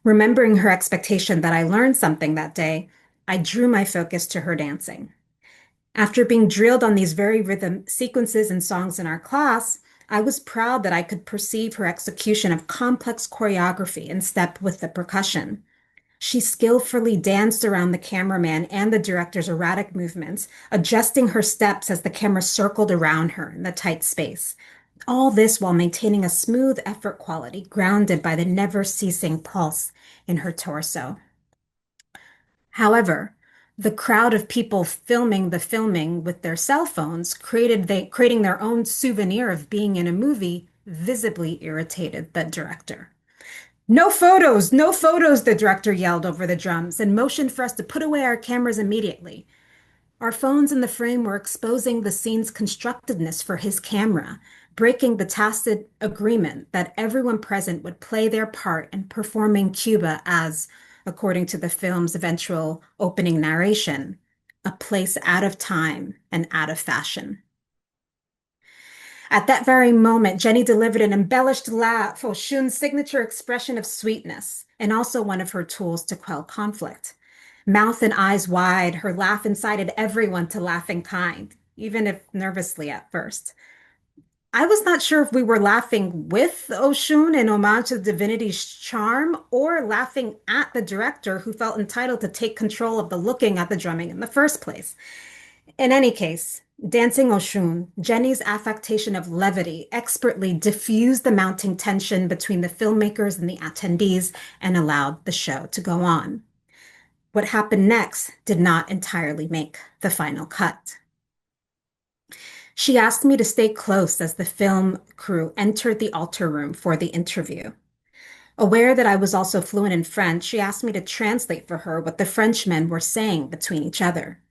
S4: Remembering her expectation that I learned something that day, I drew my focus to her dancing. After being drilled on these very rhythm sequences and songs in our class, I was proud that I could perceive her execution of complex choreography in step with the percussion. She skillfully danced around the cameraman and the director's erratic movements, adjusting her steps as the camera circled around her in the tight space. All this while maintaining a smooth effort quality grounded by the never-ceasing pulse in her torso. However, the crowd of people filming the filming with their cell phones, creating their own souvenir of being in a movie, visibly irritated the director. No photos, no photos, the director yelled over the drums and motioned for us to put away our cameras immediately. Our phones in the frame were exposing the scene's constructedness for his camera, breaking the tacit agreement that everyone present would play their part in performing Cuba as, according to the film's eventual opening narration, a place out of time and out of fashion. At that very moment, Jenny delivered an embellished laugh, Oshun's signature expression of sweetness, and also one of her tools to quell conflict. Mouth and eyes wide, her laugh incited everyone to laugh in kind, even if nervously at first. I was not sure if we were laughing with Oshun in homage to the divinity's charm or laughing at the director who felt entitled to take control of the looking at the drumming in the first place. In any case, dancing Oshun, Jenny's affectation of levity expertly diffused the mounting tension between the filmmakers and the attendees and allowed the show to go on. What happened next did not entirely make the final cut. She asked me to stay close as the film crew entered the altar room for the interview. Aware that I was also fluent in French, she asked me to translate for her what the Frenchmen were saying between each other.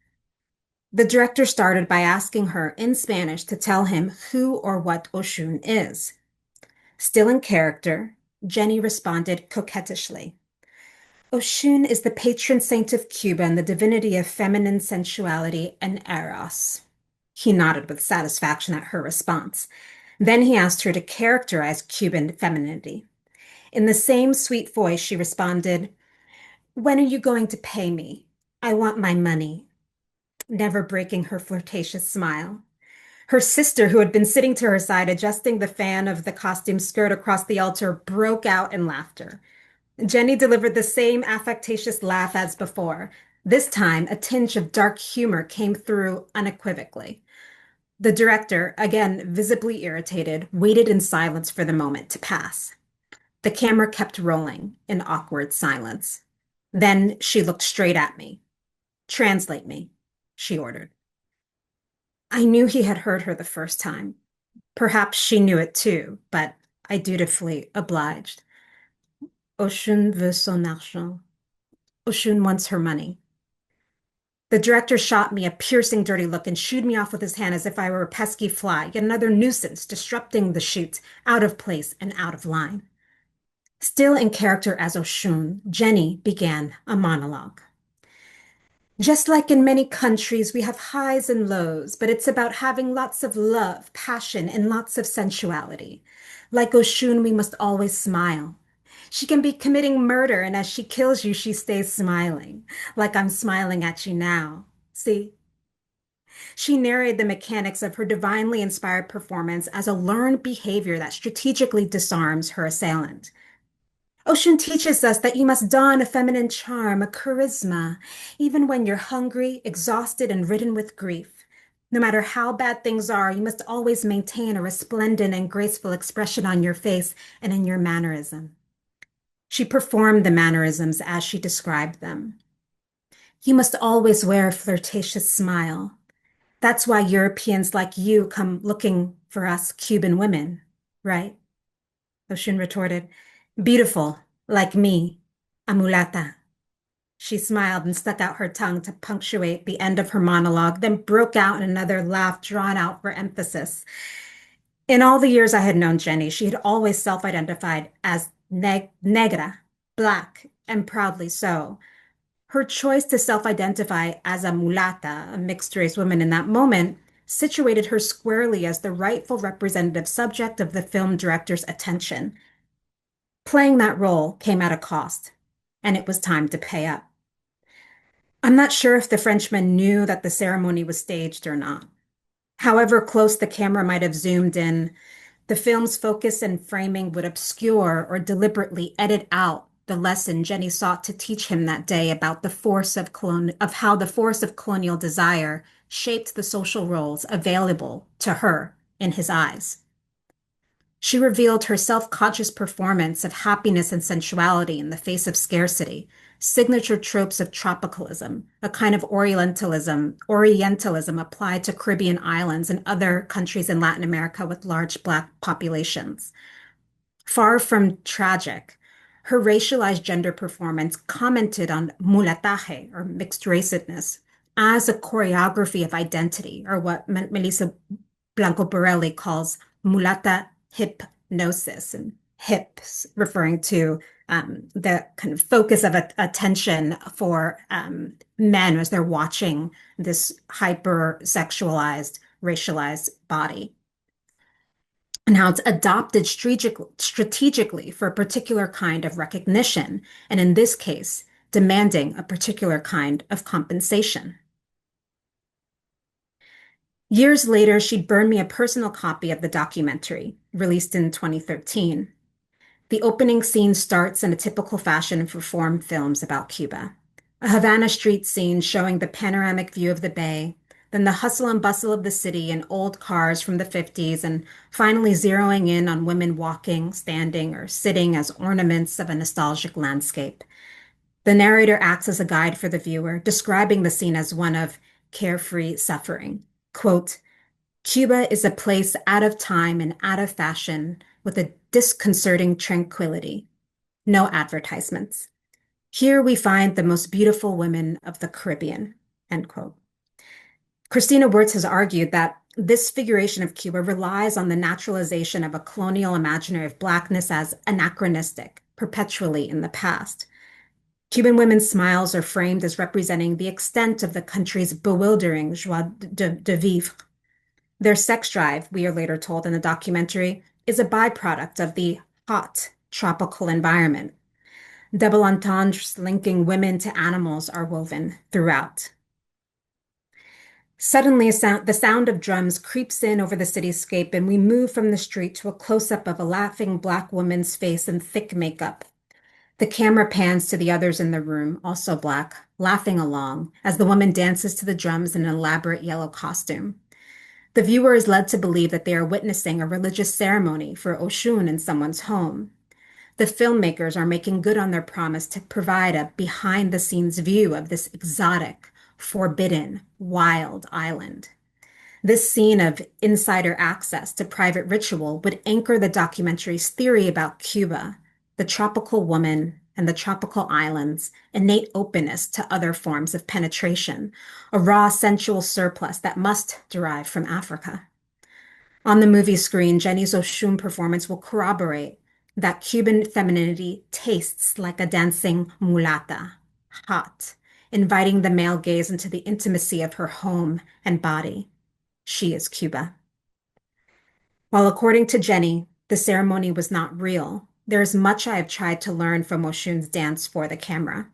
S4: The director started by asking her in Spanish to tell him who or what Oshun is. Still in character, Jenny responded coquettishly. Oshun is the patron saint of Cuba and the divinity of feminine sensuality and eros. He nodded with satisfaction at her response. Then he asked her to characterize Cuban femininity. In the same sweet voice, she responded, "When are you going to pay me? I want my money," never breaking her flirtatious smile. Her sister, who had been sitting to her side, adjusting the fan of the costume skirt across the altar, broke out in laughter. Jenny delivered the same affectatious laugh as before. This time, a tinge of dark humor came through unequivocally. The director, again visibly irritated, waited in silence for the moment to pass. The camera kept rolling in awkward silence. Then she looked straight at me. "Translate me," she ordered. I knew he had heard her the first time. Perhaps she knew it too, but I dutifully obliged. Oshun veut son argent. Oshun wants her money. The director shot me a piercing, dirty look and shooed me off with his hand as if I were a pesky fly, yet another nuisance, disrupting the shoot, out of place and out of line. Still in character as Oshun, Jenny began a monologue. Just like in many countries, we have highs and lows, but it's about having lots of love, passion, and lots of sensuality. Like Oshun, we must always smile. She can be committing murder, and as she kills you, she stays smiling, like I'm smiling at you now. See? She narrated the mechanics of her divinely inspired performance as a learned behavior that strategically disarms her assailant. Oshun teaches us that you must don a feminine charm, a charisma, even when you're hungry, exhausted, and ridden with grief. No matter how bad things are, you must always maintain a resplendent and graceful expression on your face and in your mannerism. She performed the mannerisms as she described them. You must always wear a flirtatious smile. That's why Europeans like you come looking for us Cuban women, right? Oshun retorted. Beautiful, like me, a mulata. She smiled and stuck out her tongue to punctuate the end of her monologue, then broke out in another laugh drawn out for emphasis. In all the years I had known Jenny, she had always self-identified as negra, black, and proudly so. Her choice to self-identify as a mulata, a mixed-race woman in that moment, situated her squarely as the rightful representative subject of the film director's attention. Playing that role came at a cost, and it was time to pay up. I'm not sure if the Frenchman knew that the ceremony was staged or not. However close the camera might have zoomed in, the film's focus and framing would obscure or deliberately edit out the lesson Jenny sought to teach him that day about the force of how the force of colonial desire shaped the social roles available to her in his eyes. She revealed her self-conscious performance of happiness and sensuality in the face of scarcity, signature tropes of tropicalism, a kind of Orientalism applied to Caribbean islands and other countries in Latin America with large Black populations. Far from tragic, her racialized gender performance commented on mulataje, or mixed racedness, as a choreography of identity, or what Melissa Blanco Borelli calls mulata hypnosis. And hips, referring to the kind of focus of attention for men as they're watching this hyper-sexualized, racialized body. And how it's adopted strategically for a particular kind of recognition, and in this case, demanding a particular kind of compensation. Years later, she burned me a personal copy of the documentary, released in 2013. The opening scene starts in a typical fashion for foreign films about Cuba. A Havana street scene showing the panoramic view of the bay, then the hustle and bustle of the city and old cars from the 50s, and finally zeroing in on women walking, standing, or sitting as ornaments of a nostalgic landscape. The narrator acts as a guide for the viewer, describing the scene as one of carefree suffering. Quote, Cuba is a place out of time and out of fashion with a disconcerting tranquility. No advertisements. Here we find the most beautiful women of the Caribbean, end quote. Christina Wirtz has argued that this figuration of Cuba relies on the naturalization of a colonial imaginary of Blackness as anachronistic, perpetually in the past. Cuban women's smiles are framed as representing the extent of the country's bewildering joie de vivre. Their sex drive, we are later told in the documentary, is a byproduct of the hot tropical environment. Double entendres linking women to animals are woven throughout. Suddenly, the sound of drums creeps in over the cityscape, and we move from the street to a close-up of a laughing Black woman's face in thick makeup. The camera pans to the others in the room, also Black, laughing along, as the woman dances to the drums in an elaborate yellow costume. The viewer is led to believe that they are witnessing a religious ceremony for Oshun in someone's home. The filmmakers are making good on their promise to provide a behind-the-scenes view of this exotic, forbidden, wild island. This scene of insider access to private ritual would anchor the documentary's theory about Cuba, the tropical woman, and the tropical islands' innate openness to other forms of penetration, a raw sensual surplus that must derive from Africa. On the movie screen, Jenny's Oshun performance will corroborate that Cuban femininity tastes like a dancing mulata, hot, inviting the male gaze into the intimacy of her home and body. She is Cuba. While according to Jenny, the ceremony was not real, there is much I have tried to learn from Oshun's dance for the camera.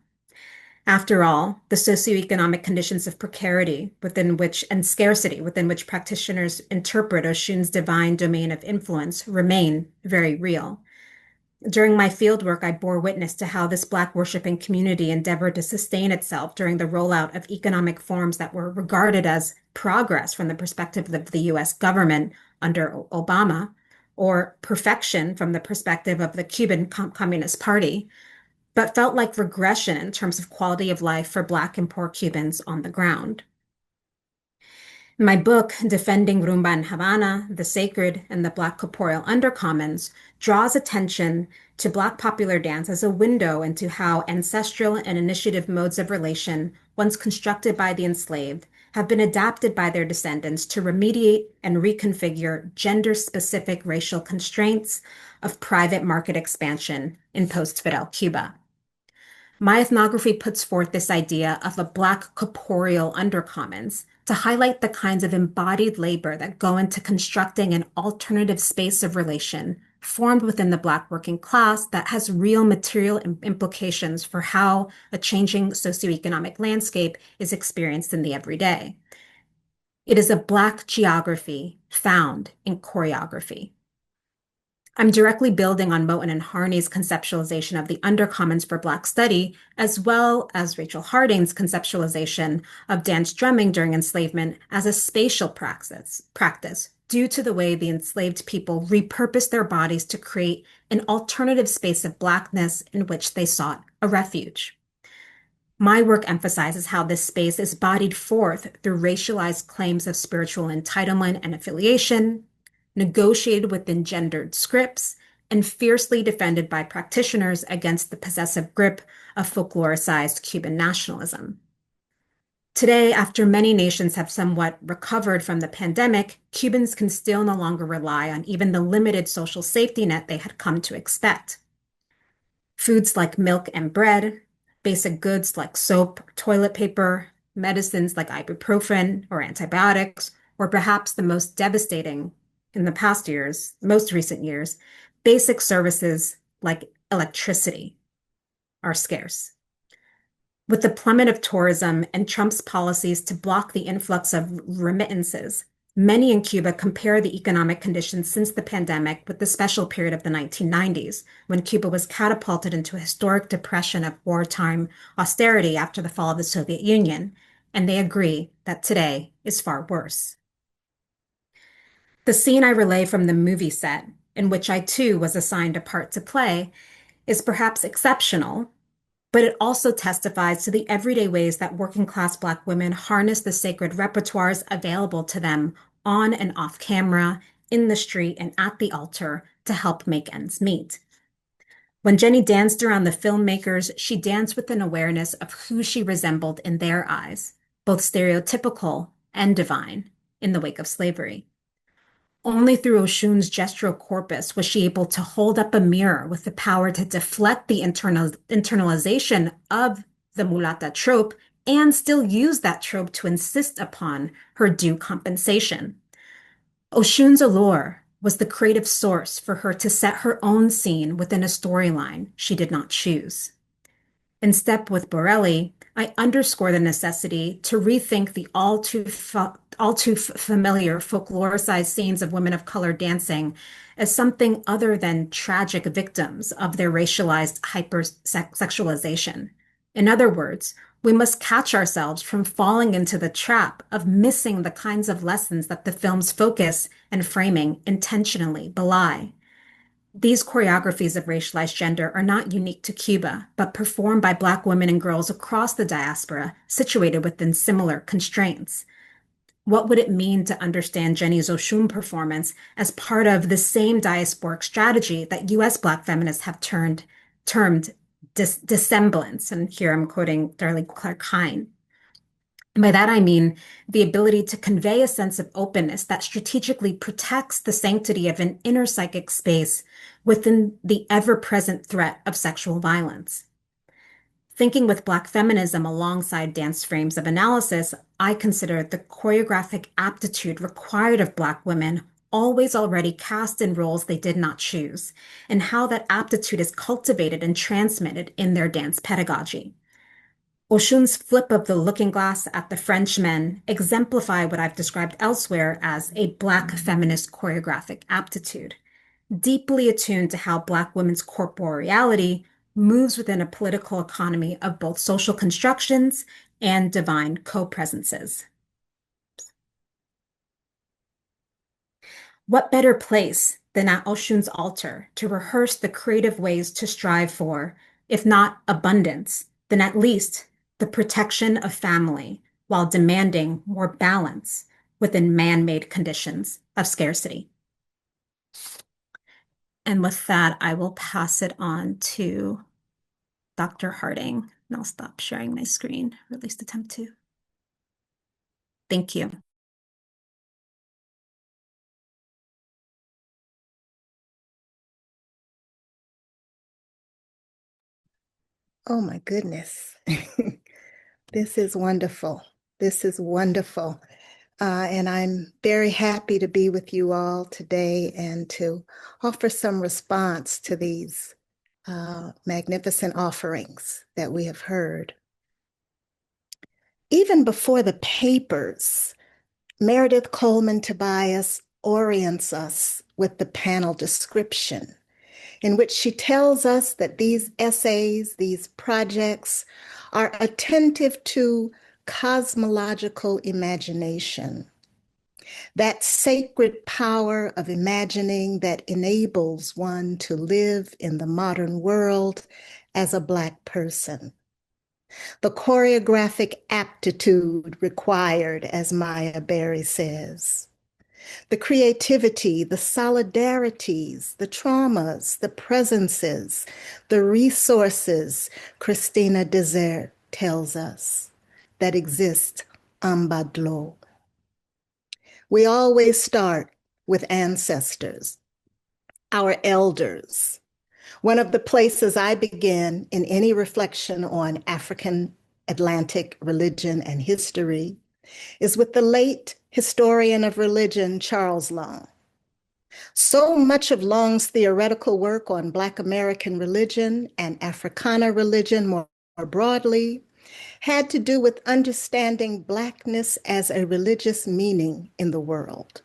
S4: After all, the socioeconomic conditions of precarity and scarcity within which practitioners interpret Oshun's divine domain of influence remain very real. During my fieldwork, I bore witness to how this Black worshiping community endeavored to sustain itself during the rollout of economic forms that were regarded as progress from the perspective of the US government under Obama, or perfection from the perspective of the Cuban Communist Party, but felt like regression in terms of quality of life for Black and poor Cubans on the ground. My book, Defending Rumba in Havana, the Sacred and the Black Corporeal Undercommons, draws attention to Black popular dance as a window into how ancestral and initiative modes of relation, once constructed by the enslaved, have been adapted by their descendants to remediate and reconfigure gender-specific racial constraints of private market expansion in post-Fidel Cuba. My ethnography puts forth this idea of a Black corporeal undercommons to highlight the kinds of embodied labor that go into constructing an alternative space of relation formed within the Black working class that has real material implications for how a changing socioeconomic landscape is experienced in the everyday. It is a Black geography found in choreography. I'm directly building on Moten and Harney's conceptualization of the undercommons for Black study, as well as Rachel Harding's conceptualization of dance drumming during enslavement as a spatial practice due to the way the enslaved people repurposed their bodies to create an alternative space of Blackness in which they sought a refuge. My work emphasizes how this space is bodied forth through racialized claims of spiritual entitlement and affiliation, negotiated within gendered scripts, and fiercely defended by practitioners against the possessive grip of folkloricized Cuban nationalism. Today, after many nations have somewhat recovered from the pandemic, Cubans can still no longer rely on even the limited social safety net they had come to expect. Foods like milk and bread, basic goods like soap, toilet paper, medicines like ibuprofen or antibiotics, or perhaps the most devastating in the past years, most recent years, basic services like electricity are scarce. With the plummet of tourism and Trump's policies to block the influx of remittances, many in Cuba compare the economic conditions since the pandemic with the special period of the 1990s, when Cuba was catapulted into a historic depression of wartime austerity after the fall of the Soviet Union, and they agree that today is far worse. The scene I relay from the movie set, in which I too was assigned a part to play, is perhaps exceptional, but it also testifies to the everyday ways that working class Black women harness the sacred repertoires available to them on and off camera, in the street, and at the altar to help make ends meet. When Jenny danced around the filmmakers, she danced with an awareness of who she resembled in their eyes, both stereotypical and divine, in the wake of slavery. Only through Oshun's gestural corpus was she able to hold up a mirror with the power to deflect the internalization of the mulatta trope and still use that trope to insist upon her due compensation. Oshun's allure was the creative source for her to set her own scene within a storyline she did not choose. In step with Borelli, I underscore the necessity to rethink the all too familiar folkloricized scenes of women of color dancing as something other than tragic victims of their racialized hypersexualization. In other words, we must catch ourselves from falling into the trap of missing the kinds of lessons that the film's focus and framing intentionally belie. These choreographies of racialized gender are not unique to Cuba, but performed by Black women and girls across the diaspora situated within similar constraints. What would it mean to understand Jenny's Oshun performance as part of the same diasporic strategy that US Black feminists have termed dissemblance? And here I'm quoting Darlene Clark Hine. And by that, I mean the ability to convey a sense of openness that strategically protects the sanctity of an inner psychic space within the ever-present threat of sexual violence. Thinking with Black feminism alongside dance frames of analysis, I consider the choreographic aptitude required of Black women always already cast in roles they did not choose, and how that aptitude is cultivated and transmitted in their dance pedagogy. Oshun's flip of the looking glass at the Frenchmen exemplify what I've described elsewhere as a Black feminist choreographic aptitude, deeply attuned to how Black women's corporeality moves within a political economy of both social constructions and divine co-presences. What better place than at Oshun's altar to rehearse the creative ways to strive for, if not abundance, then at least the protection of family while demanding more balance within man-made conditions of scarcity. And with that, I will pass it on to Dr. Harding, and I'll stop sharing my screen, or at least attempt to. Thank you.
S5: Oh my goodness. This is wonderful. This is wonderful. And I'm very happy to be with you all today and to offer some response to these magnificent offerings that we have heard. Even before the papers, Meredith Coleman Tobias orients us with the panel description, in which she tells us that these essays, these projects, are attentive to cosmological imagination, that sacred power of imagining that enables one to live in the modern world as a Black person. The choreographic aptitude required, as Maya Berry says. The creativity, the solidarities, the traumas, the presences, the resources, Christina Desert tells us. that exists en bas de l'eau. We always start with ancestors, our elders. One of the places I begin in any reflection on African Atlantic religion and history is with the late historian of religion, Charles Long. So much of Long's theoretical work on Black American religion and Africana religion more broadly had to do with understanding Blackness as a religious meaning in the world,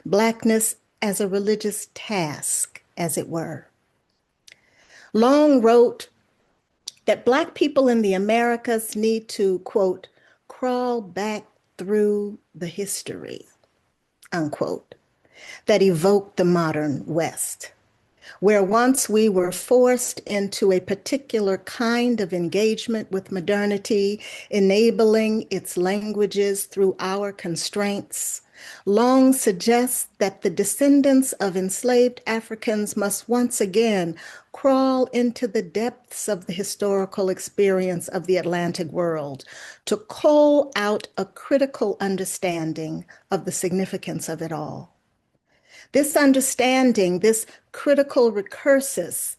S5: Blackness as a religious task, as it were. Long wrote that Black people in the Americas need to, quote, crawl back through the history, unquote, that evoked the modern West, where once we were forced into a particular kind of engagement with modernity, enabling its languages through our constraints. Long suggests that the descendants of enslaved Africans must once again crawl into the depths of the historical experience of the Atlantic world to cull out a critical understanding of the significance of it all. This understanding, this critical recursus,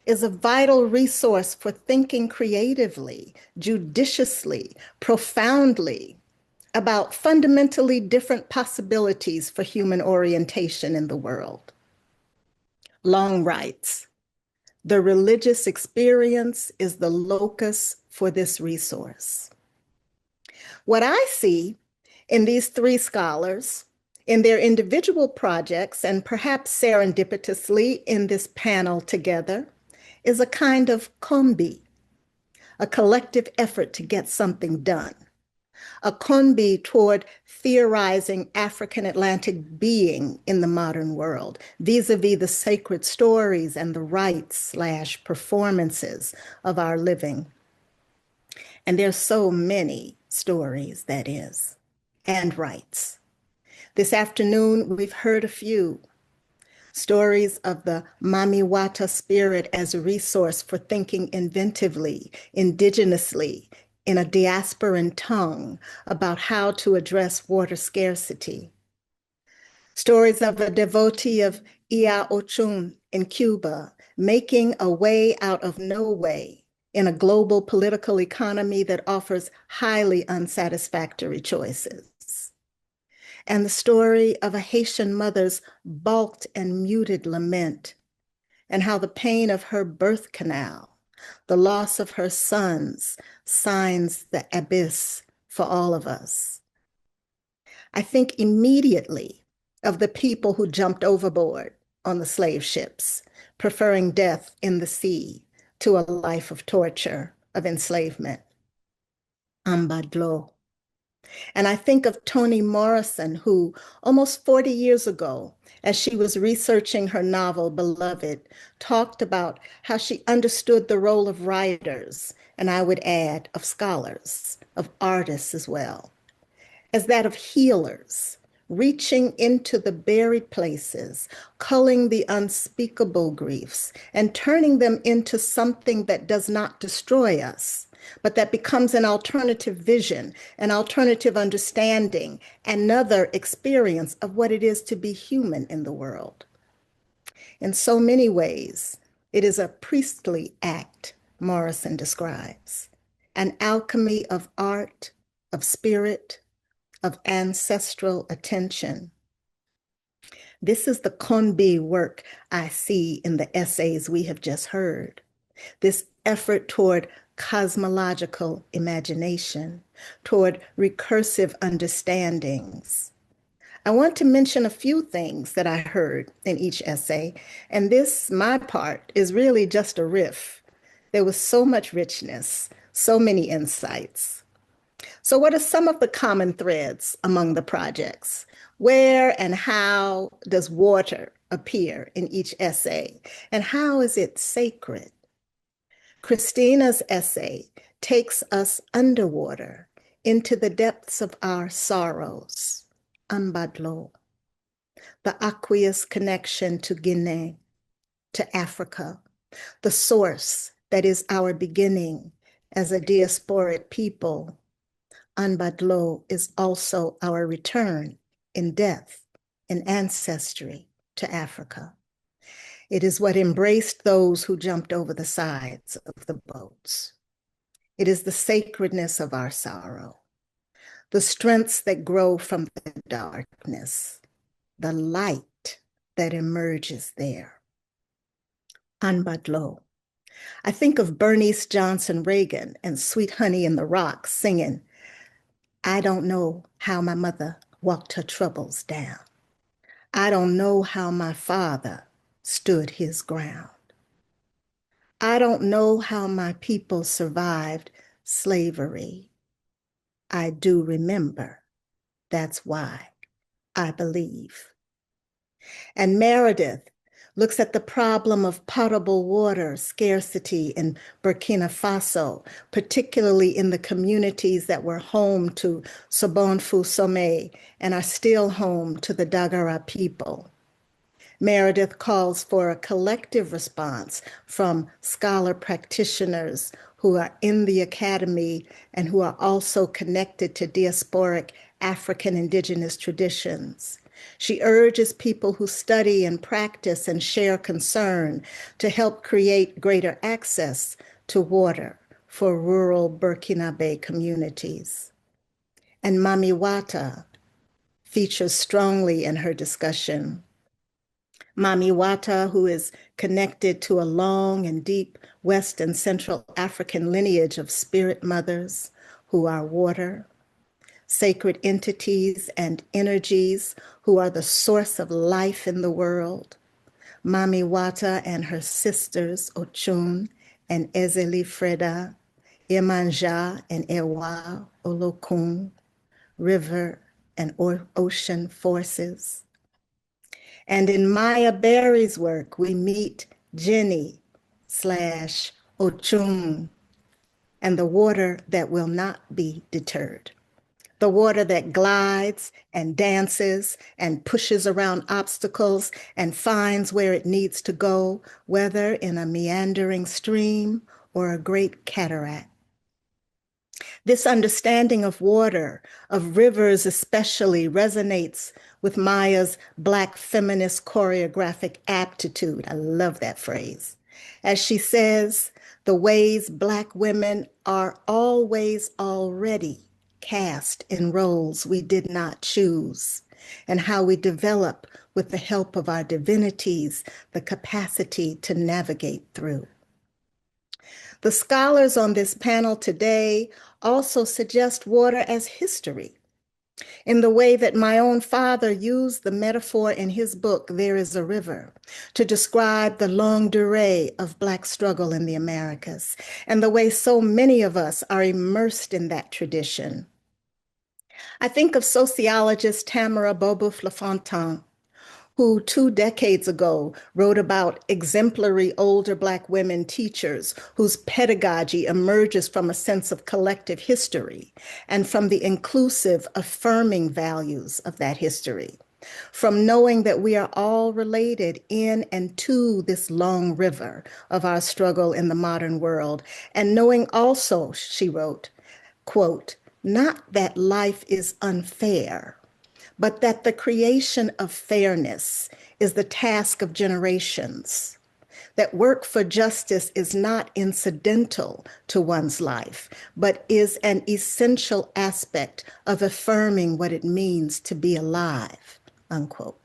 S5: is a vital resource for thinking creatively, judiciously, profoundly about fundamentally different possibilities for human orientation in the world. Long writes, the religious experience is the locus for this resource. What I see in these three scholars, in their individual projects, and perhaps serendipitously in this panel together, is a kind of combi, a collective effort to get something done, a combi toward theorizing African Atlantic being in the modern world, vis-a-vis the sacred stories and the rites/performances of our living. And there's so many stories, that is, and rites. This afternoon, we've heard a few stories of the Mamiwata spirit as a resource for thinking inventively, indigenously, in a diasporan tongue about how to address water scarcity. Stories of a devotee of Ia Ochun in Cuba, making a way out of no way in a global political economy that offers highly unsatisfactory choices. And the story of a Haitian mother's balked and muted lament, and how the pain of her birth canal, the loss of her sons, signs the abyss for all of us. I think immediately of the people who jumped overboard on the slave ships, preferring death in the sea to a life of torture, of enslavement. En bas de l'eau. And I think of Toni Morrison, who almost 40 years ago, as she was researching her novel, Beloved, talked about how she understood the role of writers, and I would add of scholars, of artists as well, as that of healers, reaching into the buried places, culling the unspeakable griefs, and turning them into something that does not destroy us, but that becomes an alternative vision, an alternative understanding, another experience of what it is to be human in the world. In so many ways, it is a priestly act, Morrison describes, an alchemy of art, of spirit, of ancestral attention. This is the Konbi work I see in the essays we have just heard, this effort toward cosmological imagination, toward recursive understandings. I want to mention a few things that I heard in each essay, and this, my part, is really just a riff. There was so much richness, so many insights. So what are some of the common threads among the projects? Where and how does water appear in each essay? And how is it sacred? Christina's essay takes us underwater into the depths of our sorrows, en bas de l'eau, the aqueous connection to Guinea, to Africa, the source that is our beginning as a diasporic people, Anbadlo is also our return in death, in ancestry to Africa. It is what embraced those who jumped over the sides of the boats. It is the sacredness of our sorrow, the strengths that grow from the darkness, the light that emerges there. Anbadlo. I think of Bernice Johnson Reagan and Sweet Honey in the Rock singing, I don't know how my mother walked her troubles down. I don't know how my father stood his ground. I don't know how my people survived slavery. I do remember. That's why I believe. And Meredith looks at the problem of potable water scarcity in Burkina Faso, particularly in the communities that were home to Sobonfu Some and are still home to the Dagara people. Meredith calls for a collective response from scholar practitioners who are in the academy and who are also connected to diasporic African indigenous traditions. She urges people who study and practice and share concern to help create greater access to water for rural Burkinabe communities. And Mami Wata features strongly in her discussion. Mami Wata, who is connected to a long and deep West and Central African lineage of spirit mothers who are water, sacred entities and energies who are the source of life in the world. Mami Wata and her sisters, Ochun and Ezeli Freda, Imanja and Ewa Olokun, river and ocean forces. And in Maya Berry's work, we meet Jenny / Ochun and the water that will not be deterred. The water that glides and dances and pushes around obstacles and finds where it needs to go, whether in a meandering stream or a great cataract. This understanding of water, of rivers especially, resonates with Maya's Black feminist choreographic aptitude. I love that phrase. As she says, the ways Black women are always already cast in roles we did not choose, and how we develop, with the help of our divinities, the capacity to navigate through. The scholars on this panel today also suggest water as history, in the way that my own father used the metaphor in his book, There is a River, to describe the longue durée of Black struggle in the Americas, and the way so many of us are immersed in that tradition. I think of sociologist Tamara Beauboeuf-Lafontaine, who 2 decades ago wrote about exemplary older Black women teachers whose pedagogy emerges from a sense of collective history and from the inclusive, affirming values of that history, from knowing that we are all related in and to this long river of our struggle in the modern world, and knowing also, she wrote, quote, not that life is unfair, but that the creation of fairness is the task of generations, that work for justice is not incidental to one's life, but is an essential aspect of affirming what it means to be alive, unquote.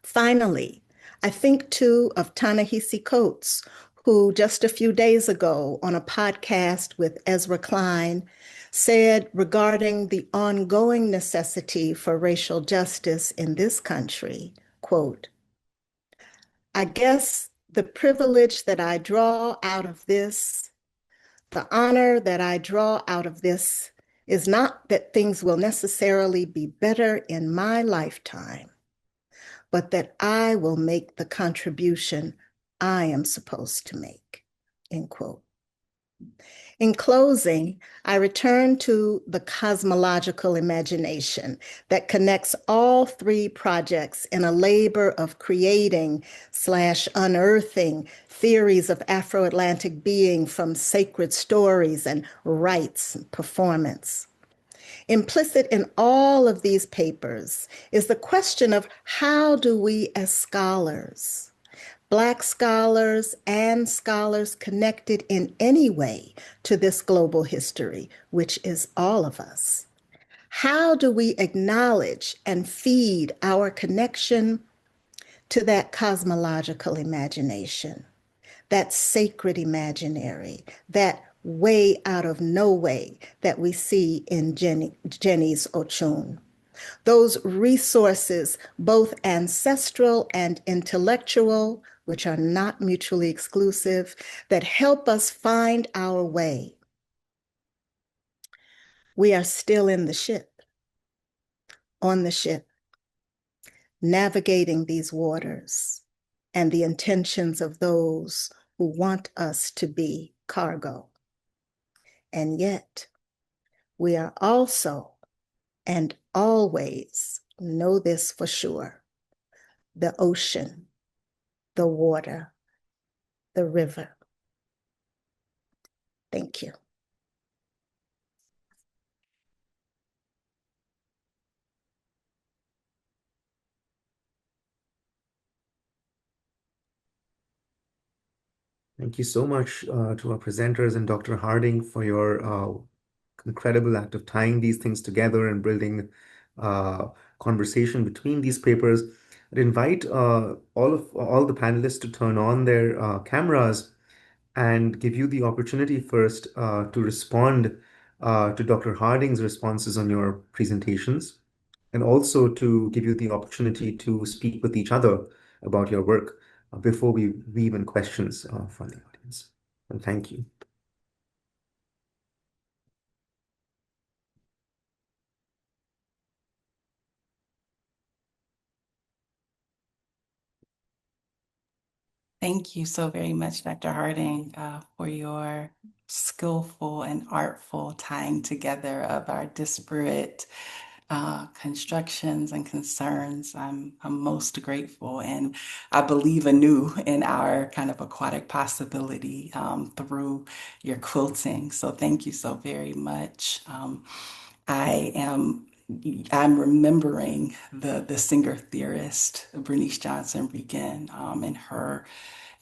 S5: Finally, I think too of Ta-Nehisi Coates, who just a few days ago on a podcast with Ezra Klein said regarding the ongoing necessity for racial justice in this country, quote, I guess the privilege that I draw out of this, the honor that I draw out of this is not that things will necessarily be better in my lifetime, but that I will make the contribution I am supposed to make, end quote. In closing, I return to the cosmological imagination that connects all 3 projects in a labor of creating / unearthing theories of Afro-Atlantic being from sacred stories and rites and performance. Implicit in all of these papers is the question of how do we as scholars, Black scholars and scholars connected in any way to this global history, which is all of us, how do we acknowledge and feed our connection to that cosmological imagination, that sacred imaginary, that way out of no way that we see in Jenny's Ochun? Those resources, both ancestral and intellectual, which are not mutually exclusive, that help us find our way. We are still in the ship, on the ship, navigating these waters and the intentions of those who want us to be cargo. And yet, we are also and always, know this for sure, the ocean, the water, the river. Thank you.
S1: Thank you so much to our presenters and Dr. Harding for your incredible act of tying these things together and building conversation between these papers. I'd invite all the panelists to turn on their cameras and give you the opportunity first to respond to Dr. Harding's responses on your presentations, and also to give you the opportunity to speak with each other about your work before we weave in questions from the audience. And thank you.
S3: Thank you so very much, Dr. Harding, for your skillful and artful tying together of our disparate constructions and concerns. I'm most grateful, and I believe anew in our kind of aquatic possibility through your quilting. So thank you so very much. I am I'm remembering the singer theorist Bernice Johnson Regan and her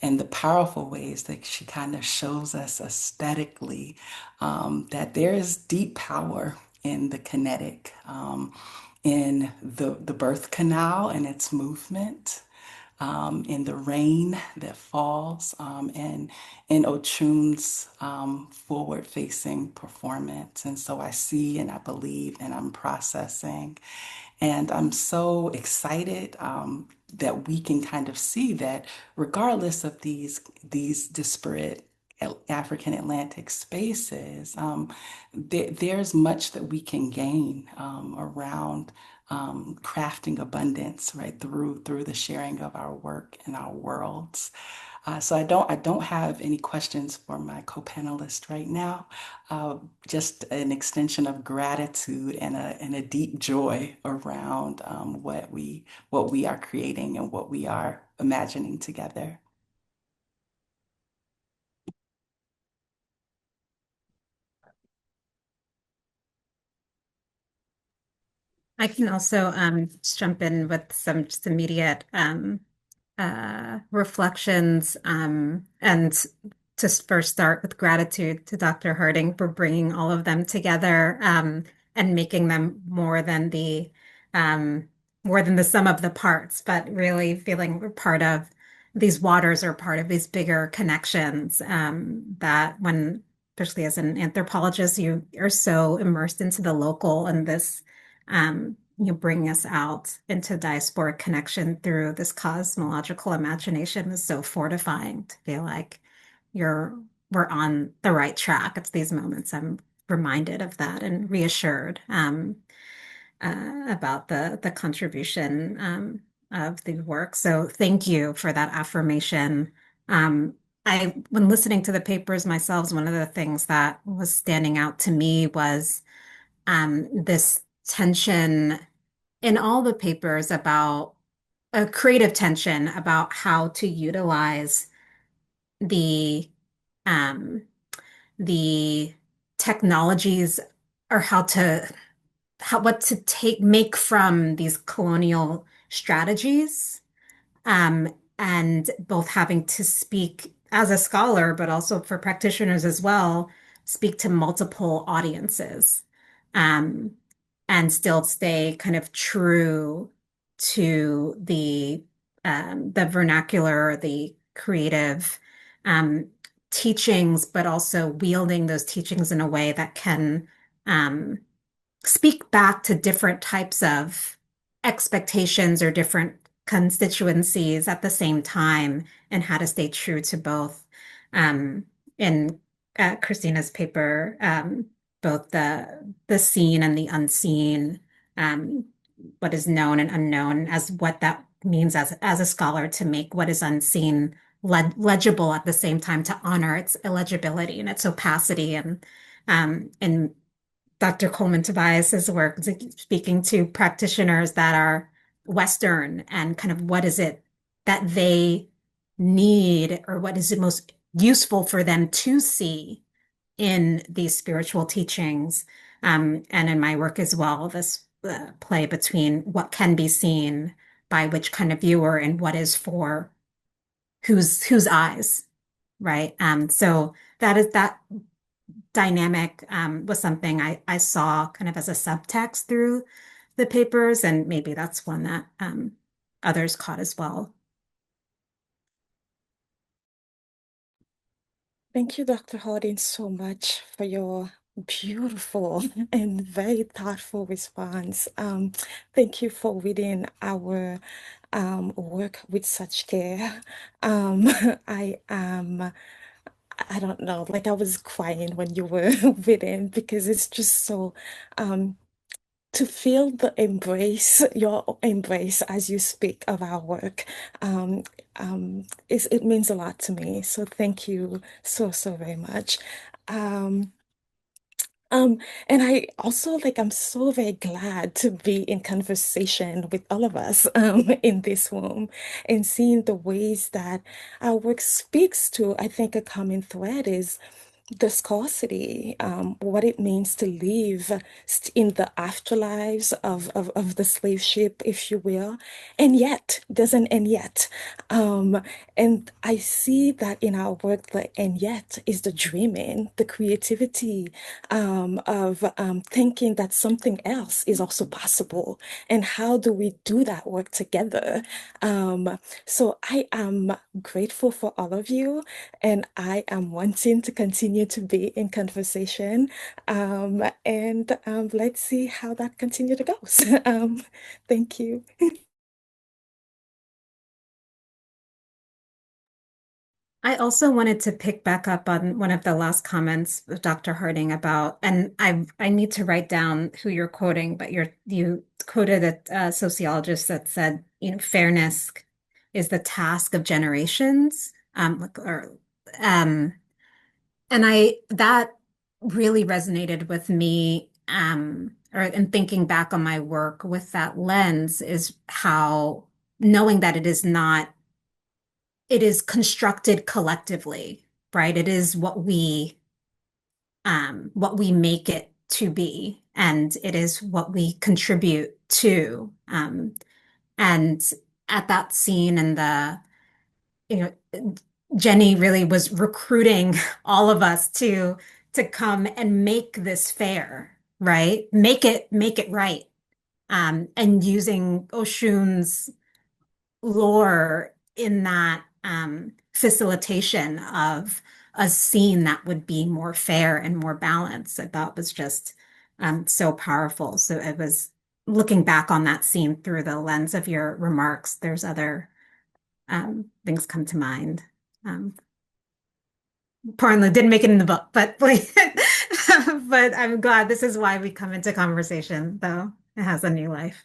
S3: and the powerful ways that she kind of shows us aesthetically that there is deep power in the kinetic, in the birth canal and its movement, in the rain that falls, and in Ochun's forward-facing performance. And so I see and I believe and I'm processing. And I'm so excited that we can kind of see that regardless of these disparate African Atlantic spaces, there's much that we can gain around crafting abundance, right, through the sharing of our work and our worlds. So I don't have any questions for my co-panelist right now. Just an extension of gratitude and a deep joy around what we are creating and what we are imagining together.
S4: I can also just jump in with some just immediate reflections, and just first start with gratitude to Dr. Harding for bringing all of them together, and making them um, more than the sum of the parts, but really feeling we're part of these waters are part of these bigger connections, that when, especially as an anthropologist, you are so immersed into the local and this bringing us out into diasporic connection through this cosmological imagination was so fortifying to feel like we're on the right track. It's these moments I'm reminded of that and reassured about the contribution of the work. So thank you for that affirmation. When listening to the papers myself, one of the things that was standing out to me was this tension in all the papers about a creative tension about how to utilize the um, the technologies, or how to what to make from these colonial strategies, and both having to speak as a scholar, but also for practitioners as well, speak to multiple audiences, um, and still stay kind of true to the vernacular, the creative um, teachings, but also wielding those teachings in a way that can um, speak back to different types of expectations or different constituencies at the same time, and how to stay true to both. In Christina's paper, both the seen and the unseen, um, what is known and unknown, as what that means as a scholar to make what is unseen legible at the same time, to honor its illegibility and its opacity, and Dr. Coleman Tobias's work, speaking to practitioners that are Western, and kind of what is it that they need, or what is it most useful for them to see in these spiritual teachings. And in my work as well, this play between what can be seen by which kind of viewer, and what is for whose eyes, right? So that dynamic was something I saw kind of as a subtext through the papers, and maybe that's one that others caught as well.
S2: Thank you, Dr. Harding, so much for your beautiful and very thoughtful response. Thank you for reading our work with such care. Um, I am, I don't know, like I was crying when you were reading, because it's just so to feel the embrace, your embrace as you speak of our work, um, it means a lot to me. So thank you so, so very much. Um, um, and I also I'm so very glad to be in conversation with all of us in this room, and seeing the ways that our work speaks to, I think a common thread is the scarcity, what it means to live in the afterlives of the slave ship, if you will. And yet, there's an and yet. And I see that in our work, the and yet is the dreaming, the creativity of thinking that something else is also possible. And how do we do that work together? So I am grateful for all of you, and I am wanting to continue to be in conversation. And let's see how that continue to goes. Thank you.
S4: I also wanted to pick back up on one of the last comments of Dr. Harding about, and I need to write down who you're quoting, but you quoted a sociologist that said, fairness is the task of generations, um, and that really resonated with me, or in thinking back on my work with that lens, is how knowing that it is constructed collectively, right? It is what we make it to be, and it is what we contribute to. And at that scene, and you know, Jenny really was recruiting all of us to come and make this fair, right? Make it right. And using Oshun's lore in that facilitation of a scene that would be more fair and more balanced, I thought was just so powerful. So it was looking back on that scene through the lens of your remarks. There's other things come to mind. Um, Importantly, didn't make it in the book, but but I'm glad this is why we come into conversation, though it has a new life.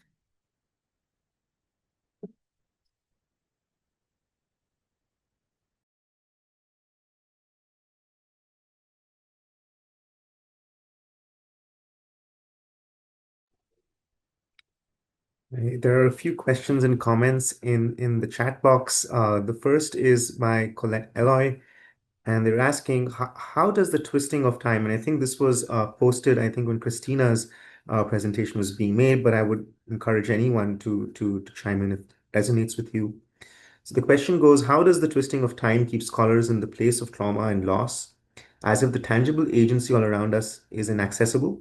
S1: There are a few questions and comments in the chat box. The first is by Colette Eloy, and they're asking how does the twisting of time, and I think this was posted, I think, when Christina's presentation was being made, but I would encourage anyone to chime in if it resonates with you. So the question goes, how does the twisting of time keep scholars in the place of trauma and loss, as if the tangible agency all around us is inaccessible?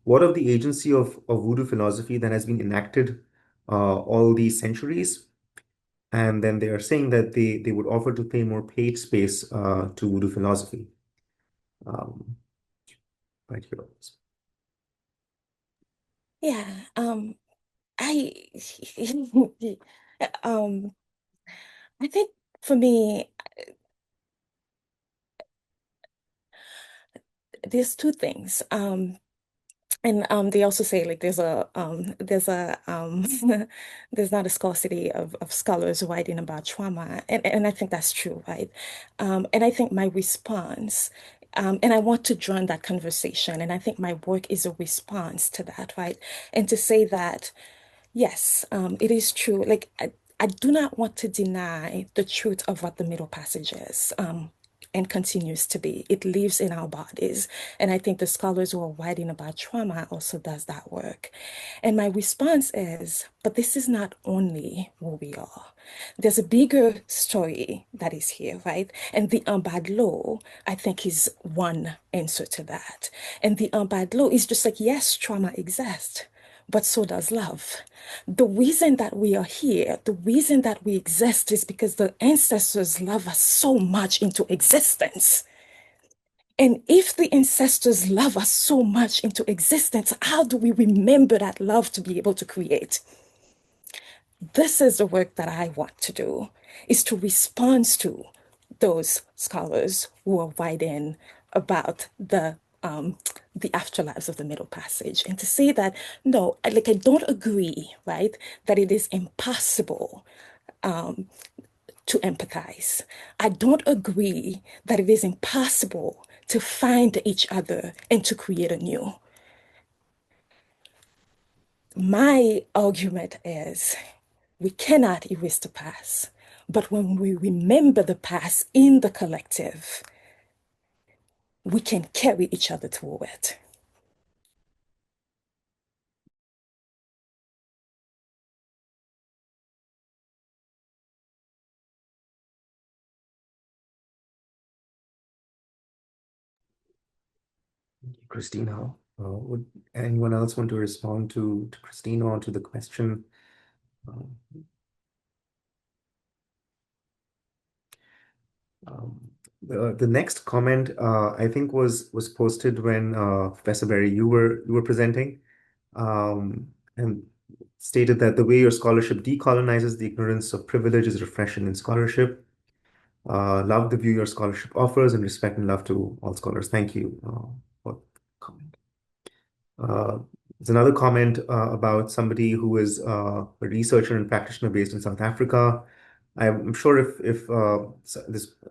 S1: What of the agency of voodoo philosophy that has been enacted all these centuries? And then they are saying that they would offer to pay more paid space to voodoo philosophy. Um, right here.
S2: Yeah, I um I think for me, there's two things. And they also say like there's not a scarcity of scholars writing about trauma. And I think that's true, right? And I think my response, and I want to join that conversation, and I think my work is a response to that, right? And to say that yes, it is true. Like, I do not want to deny the truth of what the Middle Passage is, and continues to be. It lives in our bodies. And I think the scholars who are writing about trauma also does that work. And my response is, but this is not only who we are. There's a bigger story that is here, right? And the bad law, I think, is one answer to that. And the bad law is just like, yes, trauma exists, but so does love. The reason that we are here, the reason that we exist is because the ancestors love us so much into existence. And if the ancestors love us so much into existence, how do we remember that love to be able to create? This is the work that I want to do, is to respond to those scholars who are writing about the afterlives of the Middle Passage, and to say that no, like I don't agree, right, that it is impossible to empathize. I don't agree that it is impossible to find each other and to create anew. My argument is we cannot erase the past, but when we remember the past in the collective, we can carry each other through it.
S1: Christina, would anyone else want to respond to Christina or to the question? Um, um, the next comment I think was posted when Professor Berry you were presenting, and stated that the way your scholarship decolonizes the ignorance of privilege is refreshing in scholarship. Love the view your scholarship offers, and respect and love to all scholars. Thank you for the comment. Uh, there's another comment about somebody who is a researcher and practitioner based in South Africa. I'm sure if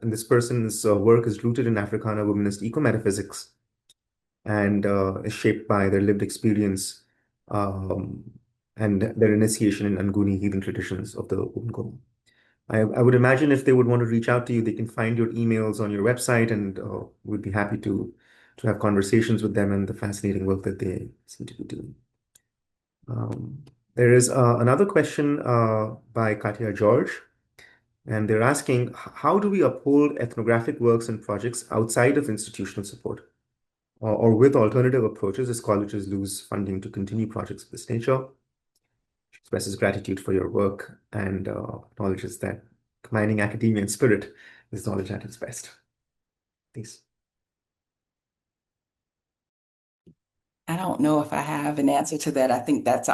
S1: this person's work is rooted in Africana womanist eco-metaphysics and is shaped by their lived experience um, and their initiation in Nguni heathen traditions of the Ubuntu. I would imagine if they would want to reach out to you, they can find your emails on your website, and we'd be happy to have conversations with them and the fascinating work that they seem to be doing. There is another question by Katya George, and they're asking, how do we uphold ethnographic works and projects outside of institutional support? Or with alternative approaches as colleges lose funding to continue projects of this nature? She expresses gratitude for your work and acknowledges that combining academia and spirit is knowledge at its best. Please.
S3: I don't know if I have an answer to that. I think that's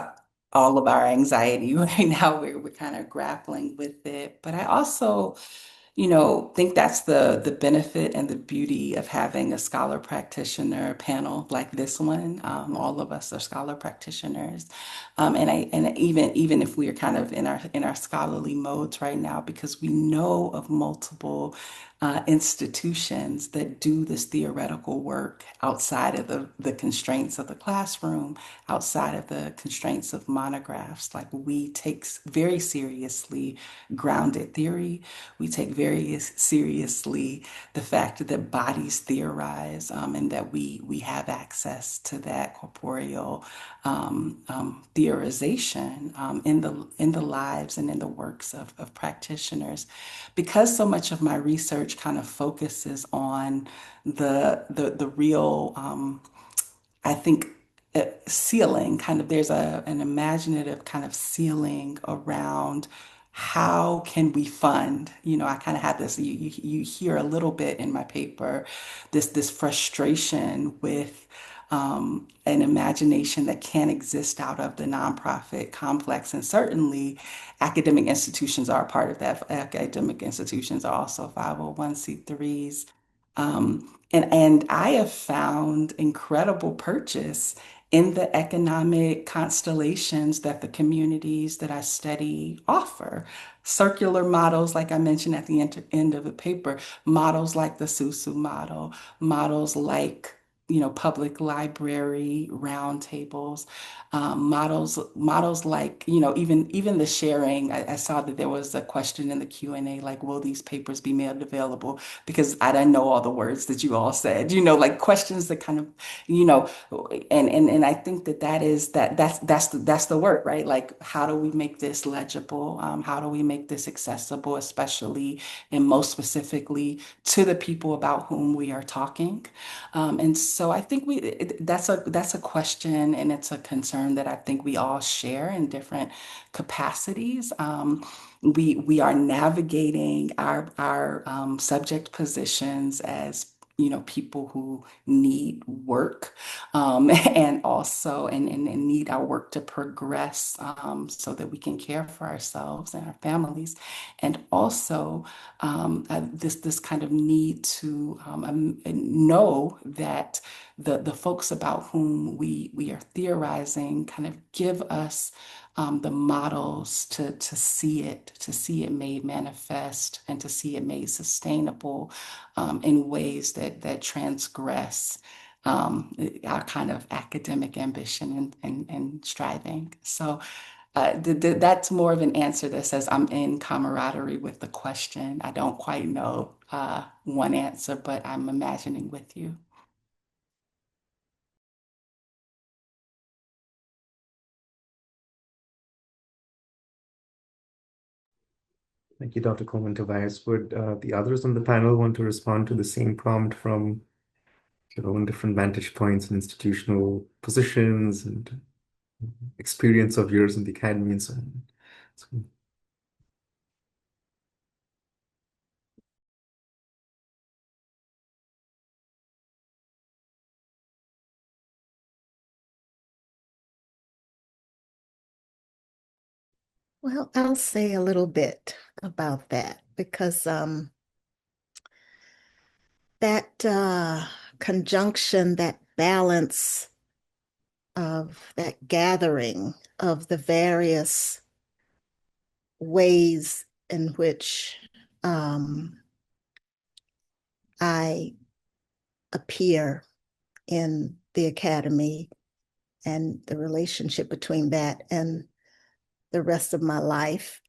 S3: all of our anxiety right now. We're kind of grappling with it. But I also, think that's the benefit and the beauty of having a scholar practitioner panel like this one. All of us are scholar practitioners, and even if we are kind of in our scholarly modes right now, because we know of multiple institutions that do this theoretical work outside of the constraints of the classroom, outside of the constraints of monographs. Like we take very seriously grounded theory. We take very very seriously the fact that bodies theorize, and that we have access to that corporeal theorization in the lives and in the works of practitioners. Because so much of my research kind of focuses on the real I think ceiling, kind of there's an imaginative kind of ceiling around how can we fund. I kind of had this, you hear a little bit in my paper, this frustration with an imagination that can't exist out of the nonprofit complex. And certainly academic institutions are a part of that. Academic institutions are also 501(c)(3)s. And I have found incredible purchase in the economic constellations that the communities that I study offer. Circular models, like I mentioned at the end of the paper, models like the Susu model, models like public library roundtables, models like even the sharing. I saw that there was a question in the Q&A like, will these papers be made available? Because I didn't know all the words that you all said. Like questions that kind of you know and I think that's the work, right? Like, how do we make this legible? How do we make this accessible, especially and most specifically to the people about whom we are talking? And so I think that's a question, and it's a concern that I think we all share in different capacities. We are navigating our subject positions as people who need work, and also and need our work to progress, so that we can care for ourselves and our families, and also this kind of need to know that the folks about whom we are theorizing kind of give us the models to see it made manifest, and to see it made sustainable in ways that transgress our kind of academic ambition and striving. So that's more of an answer that says I'm in camaraderie with the question. I don't quite know one answer, but I'm imagining with you.
S1: Thank you, Dr. Coleman Tobias. Would the others on the panel want to respond to the same prompt from their own different vantage points and institutional positions and experience of years in the academy and so on? So,
S5: Well, I'll say a little bit about that because that conjunction, that balance of that gathering of the various ways in which I appear in the academy, and the relationship between that and the rest of my life,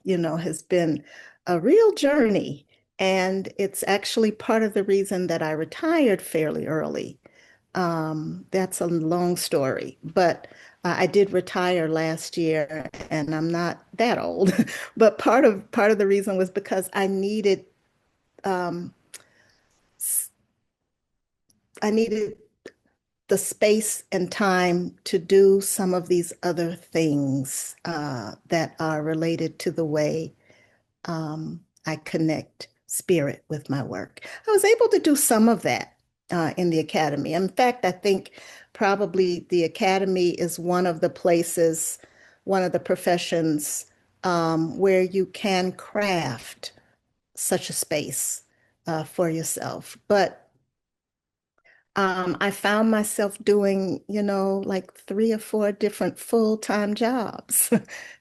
S5: has been a real journey. And it's actually part of the reason that I retired fairly early. That's a long story, but I did retire last year, and I'm not that old. But part of the reason was because um, I needed the space and time to do some of these other things that are related to the way I connect spirit with my work. I was able to do some of that in the academy. In fact, I think probably the academy is one of the places, one of the professions where you can craft such a space for yourself. But I found myself doing, like 3 or 4 different full-time jobs,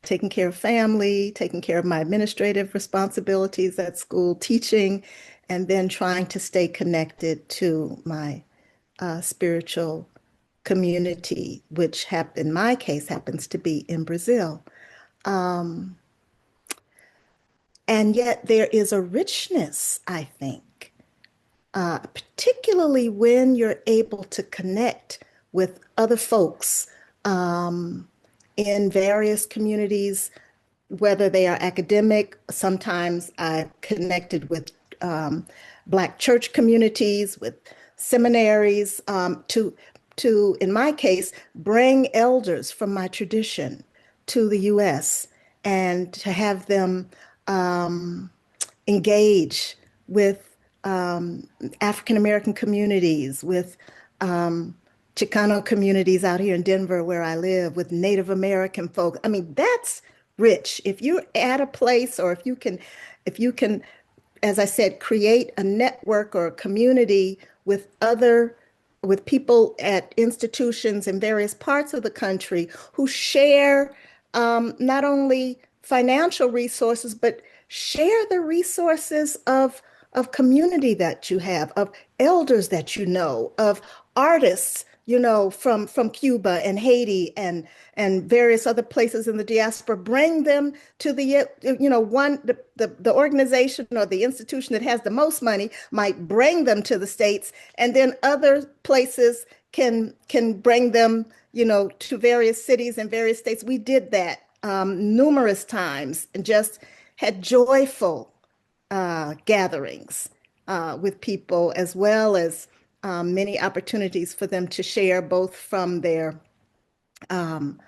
S5: taking care of family, taking care of my administrative responsibilities at school, teaching, and then trying to stay connected to my spiritual community, which in my case happens to be in Brazil. Um, And yet there is a richness, I think, particularly when you're able to connect with other folks um, in various communities, whether they are academic. Sometimes I connected with Black church communities, with seminaries, in my case, bring elders from my tradition to the U.S. and to have them um, engage with African American communities, with Chicano communities out here in Denver where I live, with Native American folks. I mean, that's rich. If you're at a place, or if you can, as I said, create a network or a community with people at institutions in various parts of the country who share not only financial resources, but share the resources of community that you have, of elders that you know, of artists, from Cuba and Haiti and various other places in the diaspora. Bring them to the organization or the institution that has the most money might bring them to the States, and then other places can bring them, to various cities and various states. We did that numerous times and just had joyful gatherings with people, as well as many opportunities for them to share both from their um,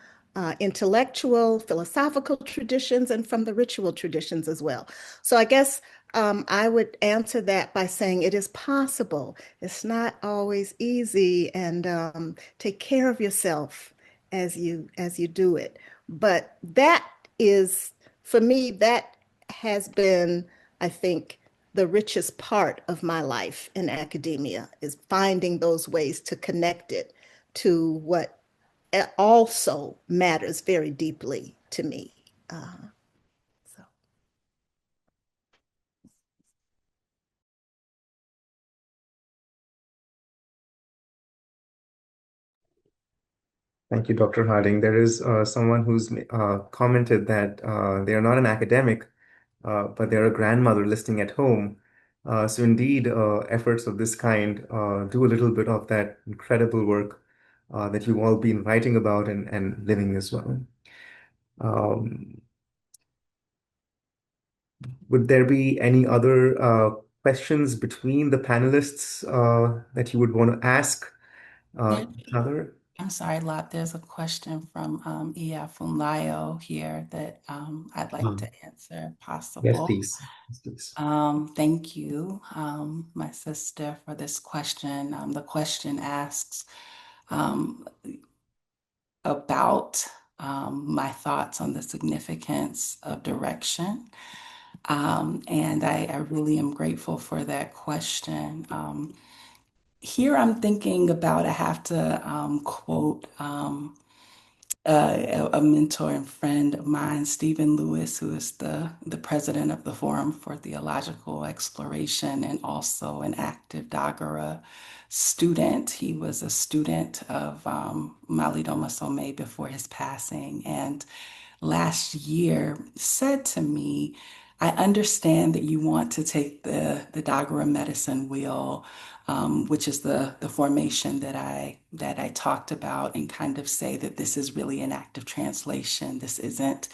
S5: intellectual, philosophical traditions and from the ritual traditions as well. So I guess I would answer that by saying it is possible. It's not always easy, and take care of yourself as you do it. But that is, for me, that has been, I think, the richest part of my life in academia, is finding those ways to connect it to what also matters very deeply to me. So.
S1: Thank you, Dr. Harding. There is someone who's commented that they are not an academic, but they're a grandmother listening at home. So indeed, efforts of this kind do a little bit of that incredible work that you've all been writing about and living as well. Um, would there be any other questions between the panelists that you would want to ask
S3: There,
S1: each other?
S3: I'm sorry, Lot. There's a question from Iya Funlayo here that I'd like to answer, if
S1: Yes,
S3: possible.
S1: please. Yes, please.
S3: Thank you, my sister, for this question. The question asks um, about my thoughts on the significance of direction. And I really am grateful for that question. Here I'm thinking about, I have to quote a mentor and friend of mine, Stephen Lewis, who is the president of the Forum for Theological Exploration and also an active Dagara student. He was a student of Mali Doma Some before his passing, and last year said to me, I understand that you want to take the Dagara medicine wheel, which is the formation that I talked about, and kind of say that this is really an active translation. This isn't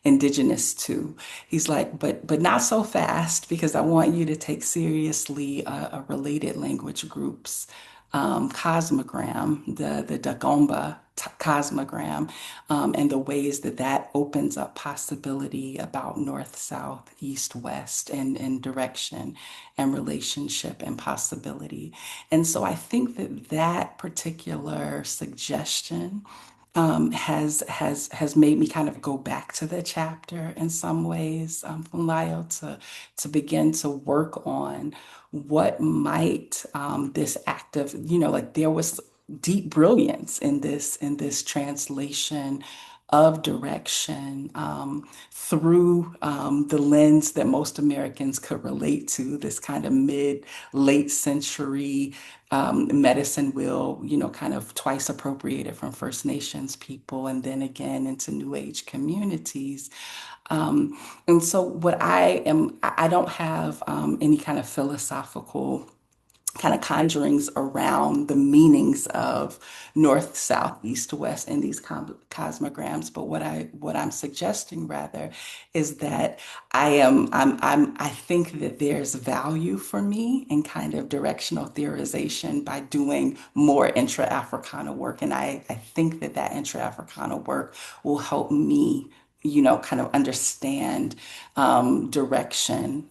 S3: indigenous to. He's like, but not so fast, because I want you to take seriously a related language group's cosmogram, the Dagomba cosmogram, and the ways that that opens up possibility about north, south, east, west, and direction and relationship and possibility. And so I think that that particular suggestion has made me kind of go back to the chapter in some ways, from Lyle, to begin to work on what might this act of, like there was deep brilliance in this translation of direction through the lens that most Americans could relate to, this kind of late century medicine wheel, kind of twice appropriated from First Nations people and then again into New Age communities. And so I don't have any kind of philosophical kind of conjurings around the meanings of north, south, east, west in these cosmograms. But what I'm suggesting rather is that I think that there's value for me in kind of directional theorization by doing more intra-Africana work. And I think that intra-Africana work will help me kind of understand direction.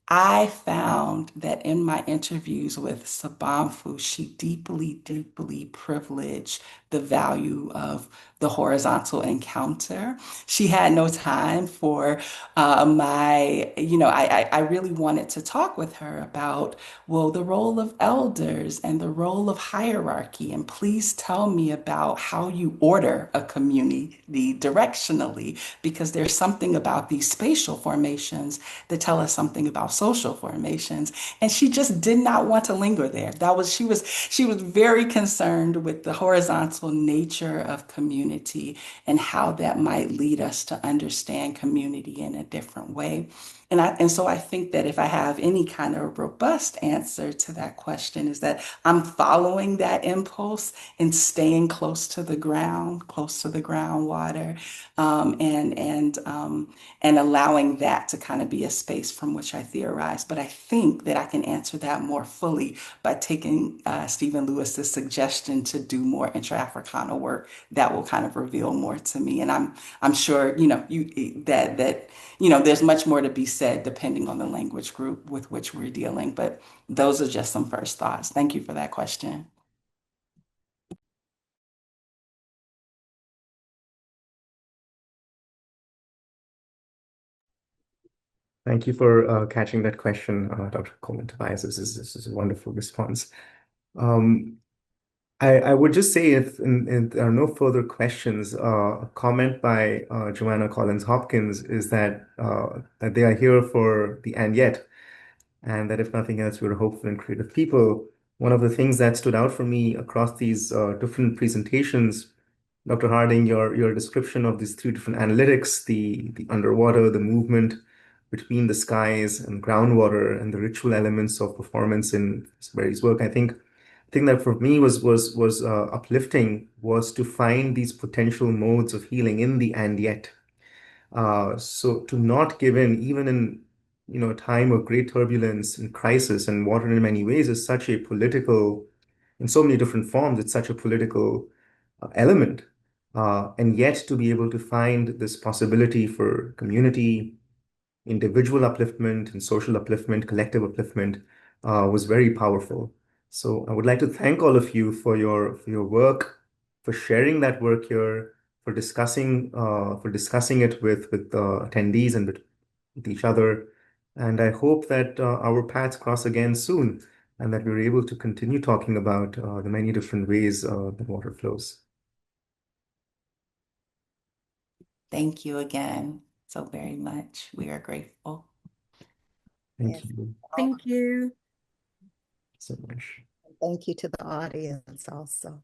S3: I found that in my interviews with Sabamfu, she deeply, deeply privileged the value of the horizontal encounter. She had no time for I really wanted to talk with her about, well, the role of elders and the role of hierarchy. And please tell me about how you order a community directionally, because there's something about these spatial formations that tell us something about social formations. And she just did not want to linger there. She was very concerned with the horizontal nature of community and how that might lead us to understand community in a different way. And so I think that if I have any kind of robust answer to that question, is that I'm following that impulse and staying close to the groundwater, and allowing that to kind of be a space from which I theorize. But I think that I can answer that more fully by taking Stephen Lewis's suggestion to do more intra-Africana work that will kind of reveal more to me. And I'm sure there's much more to be said depending on the language group with which we're dealing. But those are just some first thoughts. Thank you for that question.
S1: Thank you for catching that question, Dr. Coleman Tobias. This is a wonderful response. I would just say if there are no further questions, a comment by Joanna Collins Hopkins is that they are here for the and yet, and that if nothing else, we're hopeful and creative people. One of the things that stood out for me across these different presentations, Dr. Harding, your description of these three different analytics, the underwater, the movement between the skies and groundwater, and the ritual elements of performance in Barry's work, I think thing that for me was uplifting was to find these potential modes of healing in the and yet. So to not give in, even in a time of great turbulence and crisis, and water in many ways is such a political, in so many different forms, it's such a political element. And yet to be able to find this possibility for community, individual upliftment, and social upliftment, collective upliftment was very powerful. So I would like to thank all of you for your work, for sharing that work here, for discussing it with attendees and with each other. And I hope that our paths cross again soon, and that we're able to continue talking about the many different ways that water flows.
S3: Thank you again so very much. We are grateful.
S1: Thank
S5: Yes.
S1: you
S4: Thank you.
S1: so much.
S5: Thank you to the audience also.